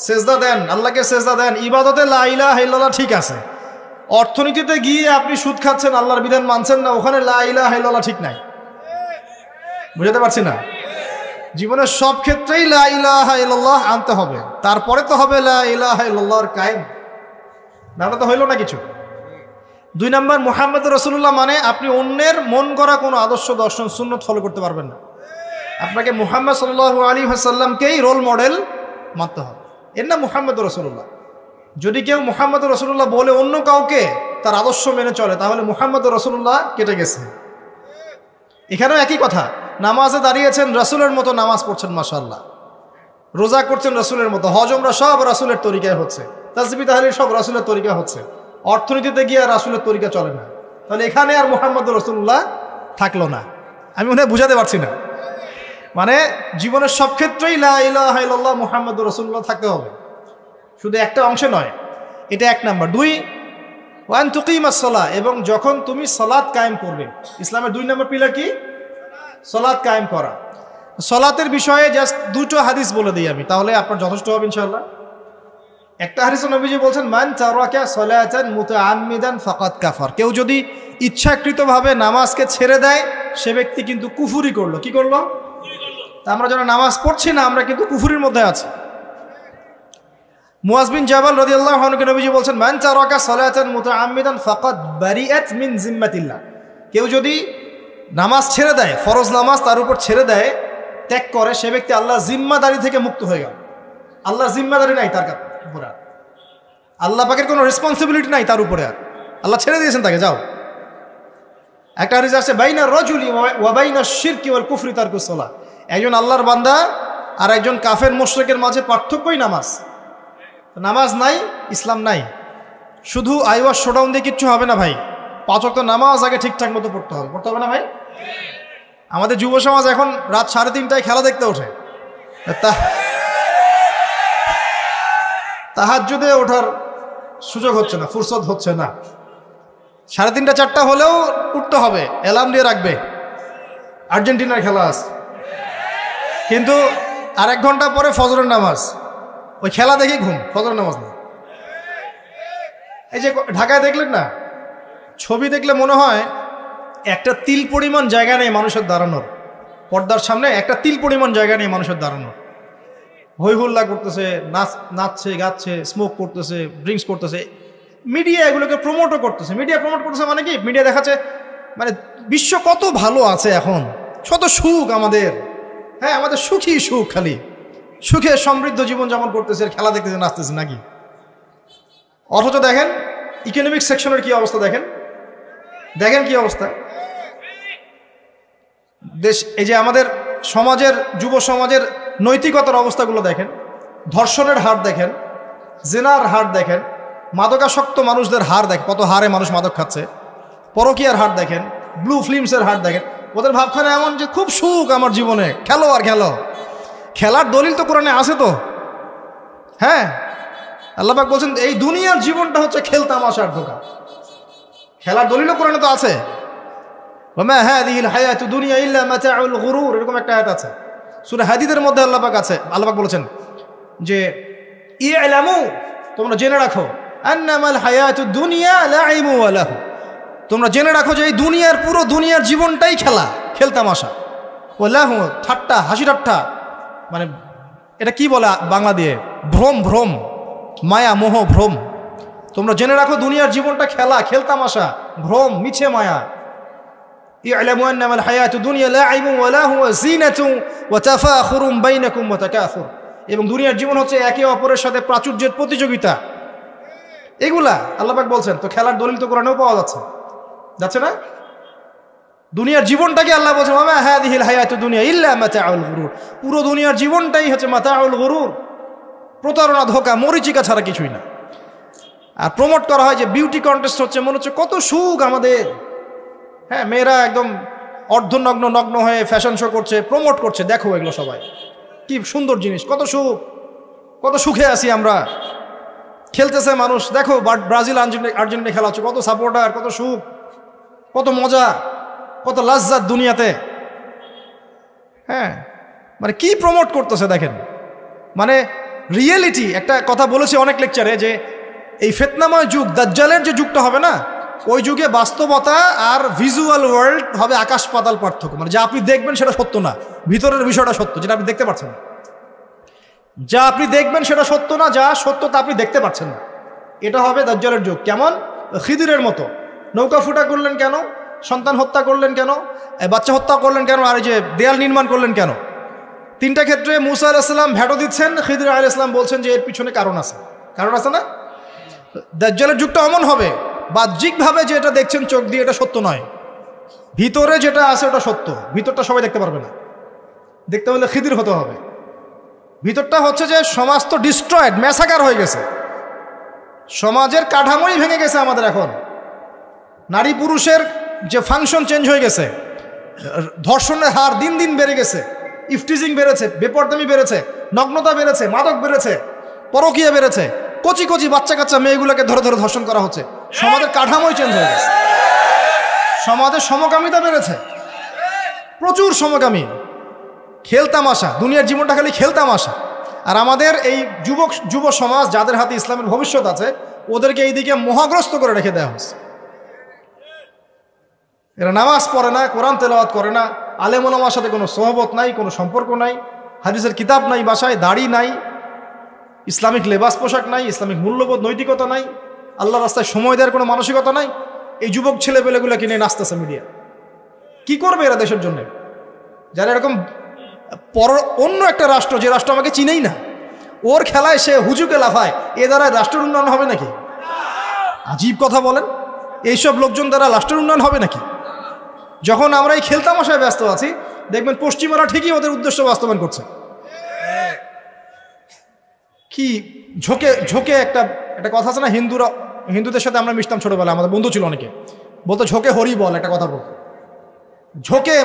সেজদা দেন, আল্লাহকে সেজদা দেন, ইবাদতে লা ইলাহা ইল্লাল্লাহ ঠিক আছে, অর্থনীতিতে গিয়ে আপনি সুদ খাচ্ছেন, আল্লাহর বিধান মানছেন না, ওখানে লা ইলাহা ইল্লাল্লাহ ঠিক নাই। বুঝতে পারছি না? জীবনের সব ক্ষেত্রেই লা ইলাহা ইল্লাল্লাহ আনতে হবে, তারপরে তো হবে লা ইলাহা ইল্লাল্লাহর কায়েম। নাহলে তো হইল না কিছু। 2 নাম্বার মুহাম্মদ রাসূলুল্লাহ মানে আপনি অন্যের মন করা কোনো আদর্শ, দর্শন, সুন্নত ফলো করতে পারবেন না। আপনাকে মুহাম্মদ সাল্লাল্লাহু আলাইহি ওয়াসাল্লামকেই রোল মডেল মানতে হবে। এর নাম মুহাম্মদ রাসূলুল্লাহ। যদি কেউ মুহাম্মদ রাসূলুল্লাহ বলে অন্য কাউকে তার আদর্শ মেনে চলে, তাহলে মুহাম্মদ রাসূলুল্লাহ কেটে গেছে। এখানেও একই কথা, নামাজে দাঁড়িয়েছেন, রাসূলের মতো নামাজ পড়ছেন, মাশাআল্লাহ, রোজা করছেন রাসূলের মতো, হজ উমরা সব রাসূলের তরিকায় হচ্ছে, তাসবিহ তাহলিল সব রাসূলের তরিকা হচ্ছে, অর্থনীতিতে গিয়ে রাসূলের তরিকা চলে না, তাহলে এখানে আর মুহাম্মদ রাসূলুল্লাহ থাকলো না। আমি মনে হয় বুঝাতে পারছি না। মানে জীবনের সব ক্ষেত্রেই লা ইলাহা ইল্লাল্লাহ মুহাম্মাদুর রাসূলুল্লাহ থাকতে হবে, শুধু একটা অংশে নয়। এটা 1 নাম্বার। 2 ওয়ান তুকিমাস সালাহ, এবং যখন তুমি সালাত কায়েম করবে, ইসলামের 2 নম্বর পিলার কি? সালাত কায়েম করা। সালাতের বিষয়ে জাস্ট 2টো হাদিস বলে দিই আমি, তাহলে আপনার যথেষ্ট হবে ইনশাআল্লাহ। একটা হাদিসে নবীজি বলছেন, মান তারাকা সালাতান মুতাআম্মিদান ফাকাদ কাফার, কেউ যদি ইচ্ছাকৃতভাবে নামাজকে ছেড়ে দেয় সে ব্যক্তি কিন্তু কুফরি করলো। কি করলো? আমরা যারা নামাজ পড়ছি না আমরা কিন্তু কুফরির মধ্যে আছি। মুয়াজ বিন জাবাল রাদিয়াল্লাহু আনহু নবীজি বলছেন, মান তারাকা সালাতান মুতাআম্মিদান ফাকাদ বারিআত মিন জিম্মাতিল্লাহ, কেউ যদি নামাজ ছেড়ে দেয়, ফরজ নামাজ তার উপর ছেড়ে দেয়, ত্যাগ করে, সে ব্যক্তি আল্লাহ জিম্মাদারি থেকে মুক্ত হয়ে গেল। আল্লাহ জিম্মাদারি নাই তার উপরে, আল্লাহ পাকের কোনো রেসপন্সিবিলিটি নাই তার উপরে, আর আল্লাহ ছেড়ে দিয়েছেন তাকে, যাও। একটা হাদিস আছে, বাইনা রাজুলি ওয়া বাইনা শিরকি ওয়াল কুফরি তারকুস সালাহ, একজন আল্লাহর বান্দা আর একজন কাফের মুশরিকের মাঝে পার্থক্যই নামাজ। নামাজ নাই, ইসলাম নাই। শুধু আইওয়াশ শোডাউন দিয়ে কিচ্ছু হবে না ভাই, 5 ওয়াক্ত নামাজ আগে ঠিকঠাক মতো পড়তে হবে। পড়তে হবে না ভাই? আমাদের যুব সমাজ এখন রাত 3:30টায় খেলা দেখতে ওঠে, তাহাজ্জুদে ওঠার সুযোগ হচ্ছে না, ফুরসত হচ্ছে না। 3:30 4টা হলেও উঠতে হবে, অ্যালার্ম দিয়ে রাখবে, আর্জেন্টিনার খেলা আছে। কিন্তু আর 1 ঘন্টা পরে ফজরের নামাজ, ওই খেলা দেখি ঘুম, ফজরের নামাজ না। এই যে ঢাকায় দেখলেন না, ছবি দেখলে মনে হয় একটা তিল পরিমাণ জায়গা নেই মানুষের দাঁড়ানোর, পর্দার সামনে একটা তিল পরিমাণ জায়গা নেই মানুষের দাঁড়ানোর। হই হুল্লা করতেছে, নাচছে, গাচ্ছে, স্মোক করতেছে, ড্রিঙ্কস করতেছে। মিডিয়া এগুলোকে প্রমোটও করতেছে। মিডিয়া প্রমোট করতেছে মানে কি? মিডিয়া দেখাচ্ছে মানে বিশ্ব কত ভালো আছে এখন, কত সুখ আমাদের, হ্যাঁ আমাদের সুখী সুখ, খালি সুখে সমৃদ্ধ জীবনযাপন করতেছে, খেলা দেখতেছে, নাচতেছে নাকি। অথচ দেখেন ইকোনমিক সেকশনের কি অবস্থা, দেখেন কি অবস্থা দেশ। এই যে আমাদের সমাজের, যুব সমাজের নৈতিকতার অবস্থাগুলো দেখেন, ধর্ষণের হার দেখেন, জেনার হার দেখেন, মাদকাসক্ত মানুষদের হার দেখেন, কত হারে মানুষ মাদক খাচ্ছে, পরকীয়ার হার দেখেন, ব্লু ফিল্মসের হার দেখেন। ওদের ভাবখানে এমন যে খুব সুখ আমার জীবনে, খেলো আর খেলো। খেলার দলিল তো কোরআনে আছে তো, হ্যাঁ। আল্লাহ পাক বলছেন এই দুনিয়ার জীবনটা হচ্ছে খেল তামাশার ধোঁকা। খেলার দলিলও কোরআনে তো আছে, ওমা হাযিহিল হায়াতুদ দুনিয়া ইল্লা মাতাউল গুরুর, এরকম একটা আয়াত আছে সূরা হাদীদের মধ্যে। আল্লাহ পাক আছে, আল্লাহ পাক বলেছেন যে ইলামু, তোমরা জেনে রাখো, আন্নামাল হায়াতুদ দুনিয়া লাইবু ওয়া লাহু, তোমরা জেনে রাখো যে এই দুনিয়ার, পুরো দুনিয়ার জীবনটাই খেলা, খেল তামাশা। ওয়া লাহু, ঠাট্টা, হাসি ঠাট্টা, মানে এটা কি বলে বাংলা দিয়ে, ভ্রম, ভ্রম, মায়া, মোহ, ভ্রম। তোমরা জেনে রাখো দুনিয়ার জীবনটা খেলা, খেল তামাশা, ভ্রম, মিছে মায়া। ই'লামু আন্নামাল হায়াতুদ দুনিয়া লাইবু ওয়া লাহু ওয়া জিনাতু ওয়া তাফাখুরুম বাইনাকুম ওয়া তাকাসুর, এবং দুনিয়ার জীবন হচ্ছে একে অপরের সাথে প্রাচুর্যের প্রতিযোগিতা। এগুলা আল্লাহ পাক বলছেন। তো খেলার দলিল তো কোরআনেও পাওয়া যাচ্ছে না? দুনিয়ার জীবনটাকে আল্লাহ বলছেন ওমা হাযিহিল হায়াতুদ দুনিয়া ইল্লা মাতাউল গুরুর, পুরো দুনিয়ার জীবনটাই হচ্ছে মাতাউল গুরুর, প্রতারণা, ধোঁকা, মরিচিকা ছাড়া কিছুই না। আর প্রমোট করা হয় যে বিউটি কন্টেস্ট হচ্ছে, মনে হচ্ছে কত সুখ আমাদের, হ্যাঁ মেয়েরা একদম অর্ধনগ্ন নগ্ন হয়ে ফ্যাশন শো করছে, প্রমোট করছে, দেখো এগুলো সবাই কি সুন্দর জিনিস, কত সুখ, কত সুখে আছি আমরা। খেলতেছে মানুষ, দেখো ব্রাজিল আর্জেন্টিনা খেলা হচ্ছে, কত সাপোর্টার, কত সুখ, কত মজা, কত লাজ্জাত দুনিয়াতে, হ্যাঁ মানে কি প্রমোট করতেছে দেখেন। মানে রিয়েলিটি, একটা কথা বলেছি অনেক লেকচারে যে এই ফিতনাময় যুগ, দাজ্জালের যে যুগটা হবে না, ওই যুগে বাস্তবতা আর ভিজুয়াল ওয়ার্ল্ড হবে আকাশ পাতাল পার্থক্য। মানে যা আপনি দেখবেন সেটা সত্য না, ভিতরের বিষয়টা সত্য, যেটা আপনি দেখতে পাচ্ছেন না। যা আপনি দেখবেন সেটা সত্য না, যা সত্য তা আপনি দেখতে পাচ্ছেন না। এটা হবে দাজ্জালের যুগ। কেমন? খিদিরের মতো। নৌকা ফুটা করলেন কেন? সন্তান হত্যা করলেন কেন? বাচ্চা হত্যা করলেন কেন? আর এই যে দেয়াল নির্মাণ করলেন কেন? 3টা ক্ষেত্রে মুসা আলাইহিস সালাম ভেটো দিচ্ছেন, খিদির আলাইহিস সালাম বলছেন যে এর পিছনে কারণ আছে। কারণ আছে না? দাজ্জালের যুগটা এমন হবে, বাহ্যিকভাবে যে এটা দেখছেন চোখ দিয়ে এটা সত্য নয়, ভিতরে যেটা আছে ওটা সত্য। ভিতরটা সবাই দেখতে পারবে না, দেখতে হলে খিদির হতে হবে। ভিতরটা হচ্ছে যে সমাজ তো ডিস্ট্রয়েড, ম্যাসাকার হয়ে গেছে, সমাজের কাঠামোই ভেঙে গেছে আমাদের। এখন নারী পুরুষের যে ফাংশন চেঞ্জ হয়ে গেছে, ধর্ষণের হার দিন দিন বেড়ে গেছে, ইফটিজিং বেড়েছে, বেপরদামি বেড়েছে, নগ্নতা বেড়েছে, মাদক বেড়েছে, পরকীয়া বেড়েছে, কচি কচি বাচ্চা কাচ্চা মেয়েগুলোকে ধরে ধরে ধর্ষণ করা হচ্ছে। সমাজের কাঠামোই চেঞ্জ হয়ে গেছে। সমাজের সমকামিতা বেড়েছে, প্রচুর সমকামী, খেলতামাশা, দুনিয়ার জীবনটা খালি খেলতামাশা। আর আমাদের এই যুব সমাজ যাদের হাতে ইসলামের ভবিষ্যৎ আছে, ওদেরকে এই দিকে মোহাগ্রস্ত করে রেখে দেওয়া হয়েছে। এরা নামাজ পড়ে না, কোরআন তেলাওয়াত করে না, আলেম ওলামার সাথে কোনো সোহবত নাই, কোনো সম্পর্ক নাই, হাদিসের কিতাব নাই বাসায়, দাড়ি নাই, ইসলামিক লেবাস পোশাক নাই, ইসলামিক মূল্যবোধ নৈতিকতা নাই, আল্লাহ রাস্তায় সময় দেওয়ার কোনো মানসিকতা নাই। এই যুবক ছেলেপেলেগুলো কিনে নাচতেছে মিডিয়া। কি করবে এরা দেশের জন্য? যারা এরকম অন্য একটা রাষ্ট্র, যে রাষ্ট্র আমাকে চিনেই না, ওর খেলায় সে হুজুকে লাফায়, এ দ্বারা রাষ্ট্রের উন্নয়ন হবে নাকি? আজীব কথা বলেন। এইসব লোকজন দ্বারা রাষ্ট্রের উন্নয়ন হবে নাকি? যখন আমরা এই খেলতামাশায় ব্যস্ত আছি, দেখবেন পশ্চিমারা ঠিকই ওদের উদ্দেশ্য বাস্তবায়ন করছে। কি ঝোঁকে ঝোঁকে একটা কথা আছে না, হিন্দুদের সাথে আমরা মিশতাম ছোটবেলায়, আমাদের বন্ধু ছিল অনেকে, বলতো ঝোঁকে হরি বল, একটা কথা বলতো। ঝোঁকে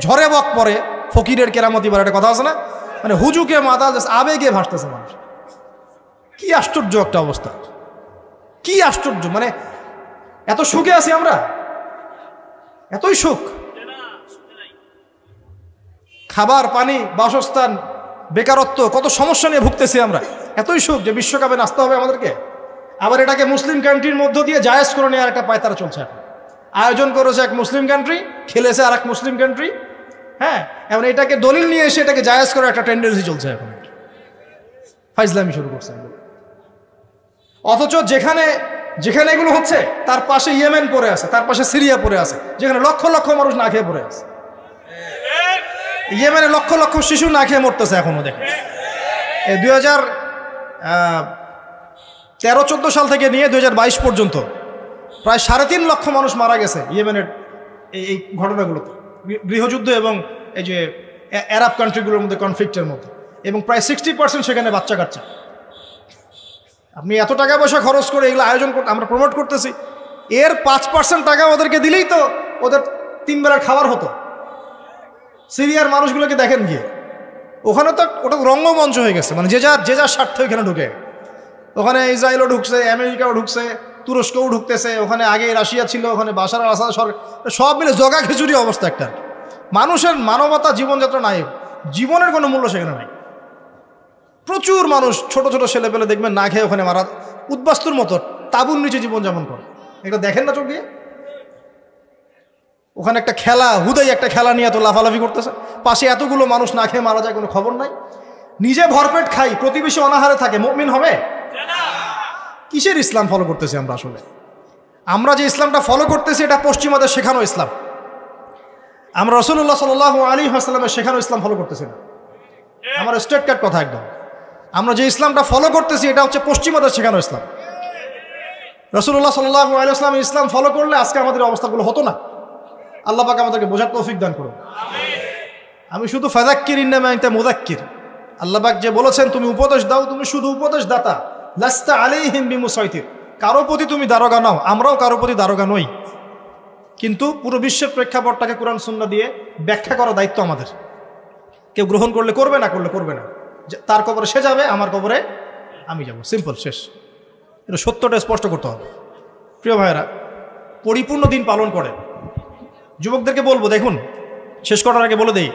ঝরে বক পরে ফকিরের কেরামতি বলে একটা কথা আছে না, মানে হুজুকে মাথা আবেগে ভাসতেছে মানুষ। কি আশ্চর্য একটা অবস্থা, কি আশ্চর্য! মানে এত সুখে আছি আমরা, এতই সুখ, খাবার, পানি, বাসস্থান, বেকারত্ব, কত সমস্যা নিয়ে ভুগতেছি আমরা, এতই সুখ যে বিশ্বকাপে নাচতে হবে আমাদেরকে। আবার এটাকে মুসলিম কান্ট্রির মধ্য দিয়ে জায়েজ করে নেওয়ার একটা পায়তারা চলছে এখন। আয়োজন করেছে এক মুসলিম কান্ট্রি, খেলেছে আর এক মুসলিম কান্ট্রি। হ্যাঁ, এমন এটাকে দলিল নিয়ে এসে এটাকে জায়েজ করার একটা টেন্ডেন্সি চলছে এখন, ফাইজলামি শুরু করছে। অথচ যেখানে যেখানে এগুলো হচ্ছে তার পাশে ইয়েমেন পড়ে আছে, তার পাশে সিরিয়া পড়ে আছে, যেখানে লক্ষ লক্ষ মানুষ না খেয়ে পড়ে আছে। ইয়েমেনে লক্ষ লক্ষ শিশু না খেয়ে মরতেছে এখনো। দেখেন, এই 2013-14 সাল থেকে নিয়ে 2022 পর্যন্ত প্রায় 3.5 লক্ষ মানুষ মারা গেছে ইয়েমেনের এই ঘটনাগুলোতে, গৃহযুদ্ধ এবং এই যে আরব কান্ট্রিগুলোর মধ্যে কনফ্লিক্টের মধ্যে, এবং প্রায় 60% সেখানে বাচ্চা কাচ্চা। আপনি এত টাকা পয়সা খরচ করে এগুলো আয়োজন করতে, আমরা প্রমোট করতেছি, এর 5% টাকা ওদেরকে দিলেই তো ওদের 3 বেলার খাবার হতো। সিরিয়ার মানুষগুলোকে দেখেন গিয়ে, ওখানে তো ওটা রঙ্গমঞ্চ হয়ে গেছে, মানে যে যার স্বার্থ এখানে ঢুকে। ওখানে ইসরায়েলও ঢুকছে, আমেরিকাও ঢুকছে, তুরস্কও ঢুকতেছে, ওখানে আগে রাশিয়া ছিল, ওখানে বাশার আল আসাদ সরকার, সব মিলে জগা খিচুড়ি অবস্থা একটা। মানুষের মানবতা, জীবনযাত্রা নাই, জীবনের কোনো মূল্য সেখানে নাই। প্রচুর মানুষ, ছোট ছোট ছেলেপেলে দেখবেন না খেয়ে ওখানে মারা, উদ্বাস্তুর মতো তাঁবুর নিচে জীবনযাপন করে। এটা দেখেন না চোখ দিয়ে? ওখানে একটা খেলা, হুদাই একটা খেলা নিয়ে এত লাফালাফি করতেছে, পাশে এতগুলো মানুষ না খেয়ে মারা যায়, কোনো খবর নাই। নিজে ভরপেট খাই, প্রতিবেশী অনাহারে থাকে, মুমিন হবে? কিসের ইসলাম ফলো করতেছি আমরা? আসলে আমরা যে ইসলামটা ফলো করতেছি এটা পশ্চিমাদের শেখানো ইসলাম। আমরা রাসূলুল্লাহ সাল্লাল্লাহু আলাইহি ওয়াসাল্লামের শেখানো ইসলাম ফলো করতেছি না। আমার স্ট্রেট কাট কথা একদম। আমরা যে ইসলামটা ফলো করতেছি এটা হচ্ছে পশ্চিমাদের শেখানো ইসলাম। রাসূলুল্লাহ সাল্লাল্লাহু আলাইহি ওয়াসাল্লাম ইসলাম ফলো করলে আজকে আমাদের অবস্থাগুলো হতো না। আল্লাহ পাক আমাদেরকে বোঝার তৌফিক দান করুন। আমি শুধু ফাযাক্কির ইন্নামা আনতা মুযাক্কির, আল্লাহ পাক যে বলেছেন তুমি উপদেশ দাও, তুমি শুধু উপদেশ দাতা, লাস্তা আলাইহিম বিমুসাইতির, কারো প্রতি তুমি দারোগা নাও, আমরাও কারো প্রতি দারোগা নই। কিন্তু পুরো বিশ্বের প্রেক্ষাপটটাকে কোরআন সুন্নাহ দিয়ে ব্যাখ্যা করার দায়িত্ব আমাদের। কেউ গ্রহণ করলে করবে, না করলে করবে না। তার কবরে সে যাবে, আমার কবরে আমি যাব, সিম্পল, শেষ। এটা সত্যটা স্পষ্ট করতে হবে। প্রিয় ভাইয়েরা, পরিপূর্ণ দিন পালন করে যুবকদেরকে বলবো, দেখুন শেষ করার আগে বলে দেই,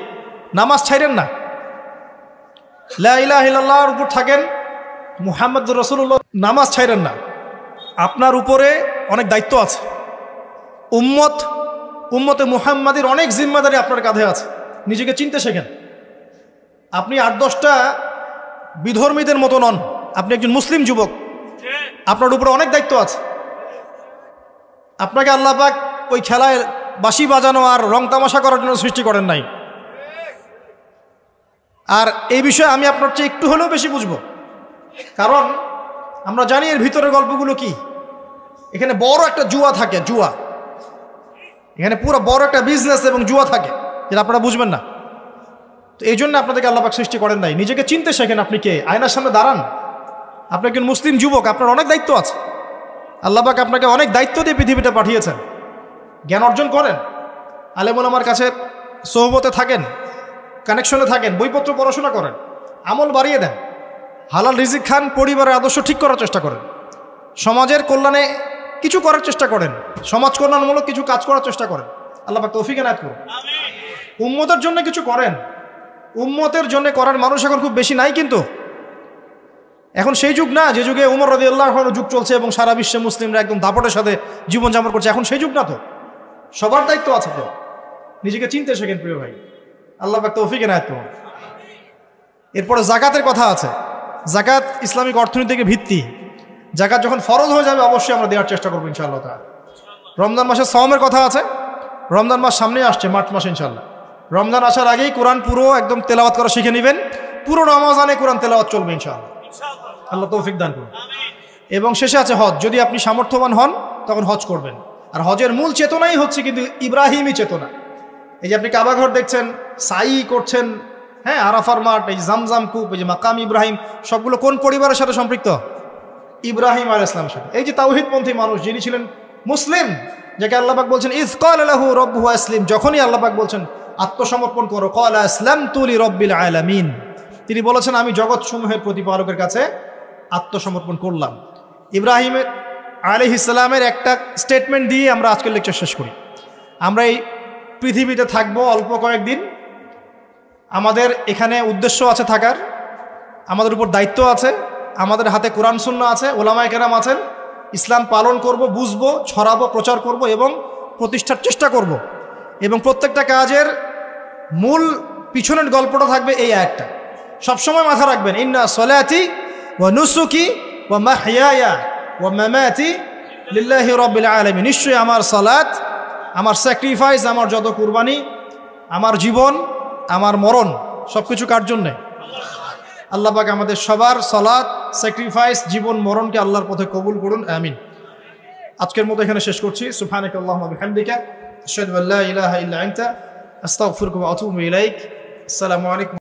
নামাজ ছাইরেন না, লা ইলাহা ইল্লাল্লাহর উপর থাকেন, মুহাম্মদুর রাসূলুল্লাহ, নামাজ ছাইরেন না। আপনার উপরে অনেক দায়িত্ব আছে, উম্মতে মুহাম্মাদির অনেক জিম্মাদারি আপনার কাঁধে আছে। নিজেকে চিনতে শেখেন। আপনি 8-10টা বিধর্মীদের মতো নন, আপনি একজন মুসলিম যুবক, আপনার উপরে অনেক দায়িত্ব আছে। আপনাকে আল্লাহ পাক ওই খেলায় বাঁশি বাজানো আর রং তামাশা করার জন্য সৃষ্টি করেন নাই। আর এই বিষয়ে আমি আপনার চেয়ে একটু হলেও বেশি বুঝবো, কারণ আমরা জানি এর ভিতরের গল্পগুলো কি। এখানে বড় একটা জুয়া থাকে, জুয়া, এখানে পুরো বড় একটা বিজনেস এবং জুয়া থাকে, যেটা আপনারা বুঝবেন না। তো এই জন্য আপনাদেরকে আল্লাহ পাক সৃষ্টি করেন নাই। নিজেকে চিনতে শেখেন। আপনি কে? আয়নার সামনে দাঁড়ান। আপনি একজন মুসলিম যুবক, আপনার অনেক দায়িত্ব আছে। আল্লাহ পাক আপনাকে অনেক দায়িত্ব দিয়ে পৃথিবীতে পাঠিয়েছেন। জ্ঞান অর্জন করেন, আলেম ওলামার কাছে সোহবতে থাকেন, কানেকশনে থাকেন, বইপত্র পড়াশোনা করেন, আমল বাড়িয়ে দেন, হালাল রিজিক খান, পরিবারের আদর্শ ঠিক করার চেষ্টা করেন, সমাজের কল্যাণে কিছু করার চেষ্টা করেন, সমাজ কল্যাণমূলক কিছু কাজ করার চেষ্টা করেন। আল্লাহ পাক তৌফিক এনায়েত করুন। উম্মতের জন্য কিছু করেন। উম্মতের জন্য করার মানুষ এখন খুব বেশি নাই, কিন্তু এখন সেই যুগ না যে যুগে উমর রাদিয়াল্লাহু আনহু যুগ চলছে এবং সারা বিশ্বে মুসলিমরা একদম দাপটের সাথে জীবনযাপন করছে। এখন সেই যুগ না, তো সবার দায়িত্ব আছে। তো নিজেকে চিনতে শেখেন প্রিয় ভাই। আল্লাহ পাক তৌফিক এনায়েত করুন। এরপরে জাকাতের কথা আছে। জাকাত ইসলামিক অর্থনীতির ভিত্তি। জাকাত যখন ফরজ হয়ে যাবে অবশ্যই আমরা দেওয়ার চেষ্টা করবো ইনশাআল্লাহ তাআলা। রমজান মাসে সাওমের কথা আছে। রমজান মাস সামনে আসছে, মার্চ মাসে ইনশাআল্লাহ। রমজান আসার আগেই কোরআন পুরো একদম তেলাওয়াত করা শিখে নেবেন। পুরো রমজানে কোরআন তেলাওয়াত চলবে ইনশাআল্লাহ। আল্লাহ তৌফিক দান করুন। এবং শেষে আছে হজ। যদি আপনি সামর্থ্যবান হন তখন হজ করবেন। আর হজের মূল চেতনাই হচ্ছে কিন্তু ইব্রাহিমী চেতনা। এই যে আপনি কাবা ঘর দেখছেন, সাই করছেন, হ্যাঁ, আরাফার মাঠ, এই জামজাম কূপ, এই যে মাকাম ইব্রাহিম, সবগুলো কোন পরিবারের সাথে সম্পৃক্ত? ইব্রাহিম আলাইহিস সালামের সাথে। এই যে তাওহীদপন্থী মানুষ, যিনি ছিলেন মুসলিম, যাকে আল্লাহ পাক বলছেন ইয ক্বালা লাহু রাব্বুহু আসলিম, যখনই আল্লাহ পাক বলছেন আত্মসমর্পণ করো, ক্বালা আসলামতু লিরাব্বিল আলামিন, তিনি বলেছেন আমি জগৎ সমূহের প্রতিপালকের কাছে আত্মসমর্পণ করলাম। ইব্রাহিম আলাইহিস সালামের একটা স্টেটমেন্ট দিয়ে আমরা আজকের লেকচার শেষ করি। আমরা এই পৃথিবীতে থাকবো অল্প কয়েকদিন, আমাদের এখানে উদ্দেশ্য আছে থাকার, আমাদের উপর দায়িত্ব আছে, আমাদের হাতে কোরআন সুন্নাহ আছে, ওলামায়ে কেরাম আছেন, ইসলাম পালন করব, বুঝবো, ছড়াবো, প্রচার করব এবং প্রতিষ্ঠার চেষ্টা করব। এবং প্রত্যেকটা কাজের মূল পিছনের গল্পটা থাকবে এই একটা, সবসময় মাথা রাখবেন, ইন্না সলাতি ওয়া নুসুকি ওয়া মাহইয়ায়া ওয়া মামাতি লিল্লাহি রাব্বিল আলামিন, নিশ্চয়ই আমার সালাত, আমার স্যাক্রিফাইস, আমার যত কুরবানি, আমার জীবন, আমার মরণ, সবকিছু কার জন্যে? আল্লাহ পাক আমাদের সবার সালাত, স্যাক্রিফাইস, জীবন, মরণকে আল্লাহর পথে কবুল করুন, আমিন। আজকের মতো এখানে শেষ করছি। সুবহানাকাল্লাহুম্মা ওয়া বিহামদিকা আশহাদু আল্লা ইলাহা ইল্লা আনতা আস্তাগফিরুকা ওয়া আতুবু ইলাইক। আসসালামু আলাইকুম।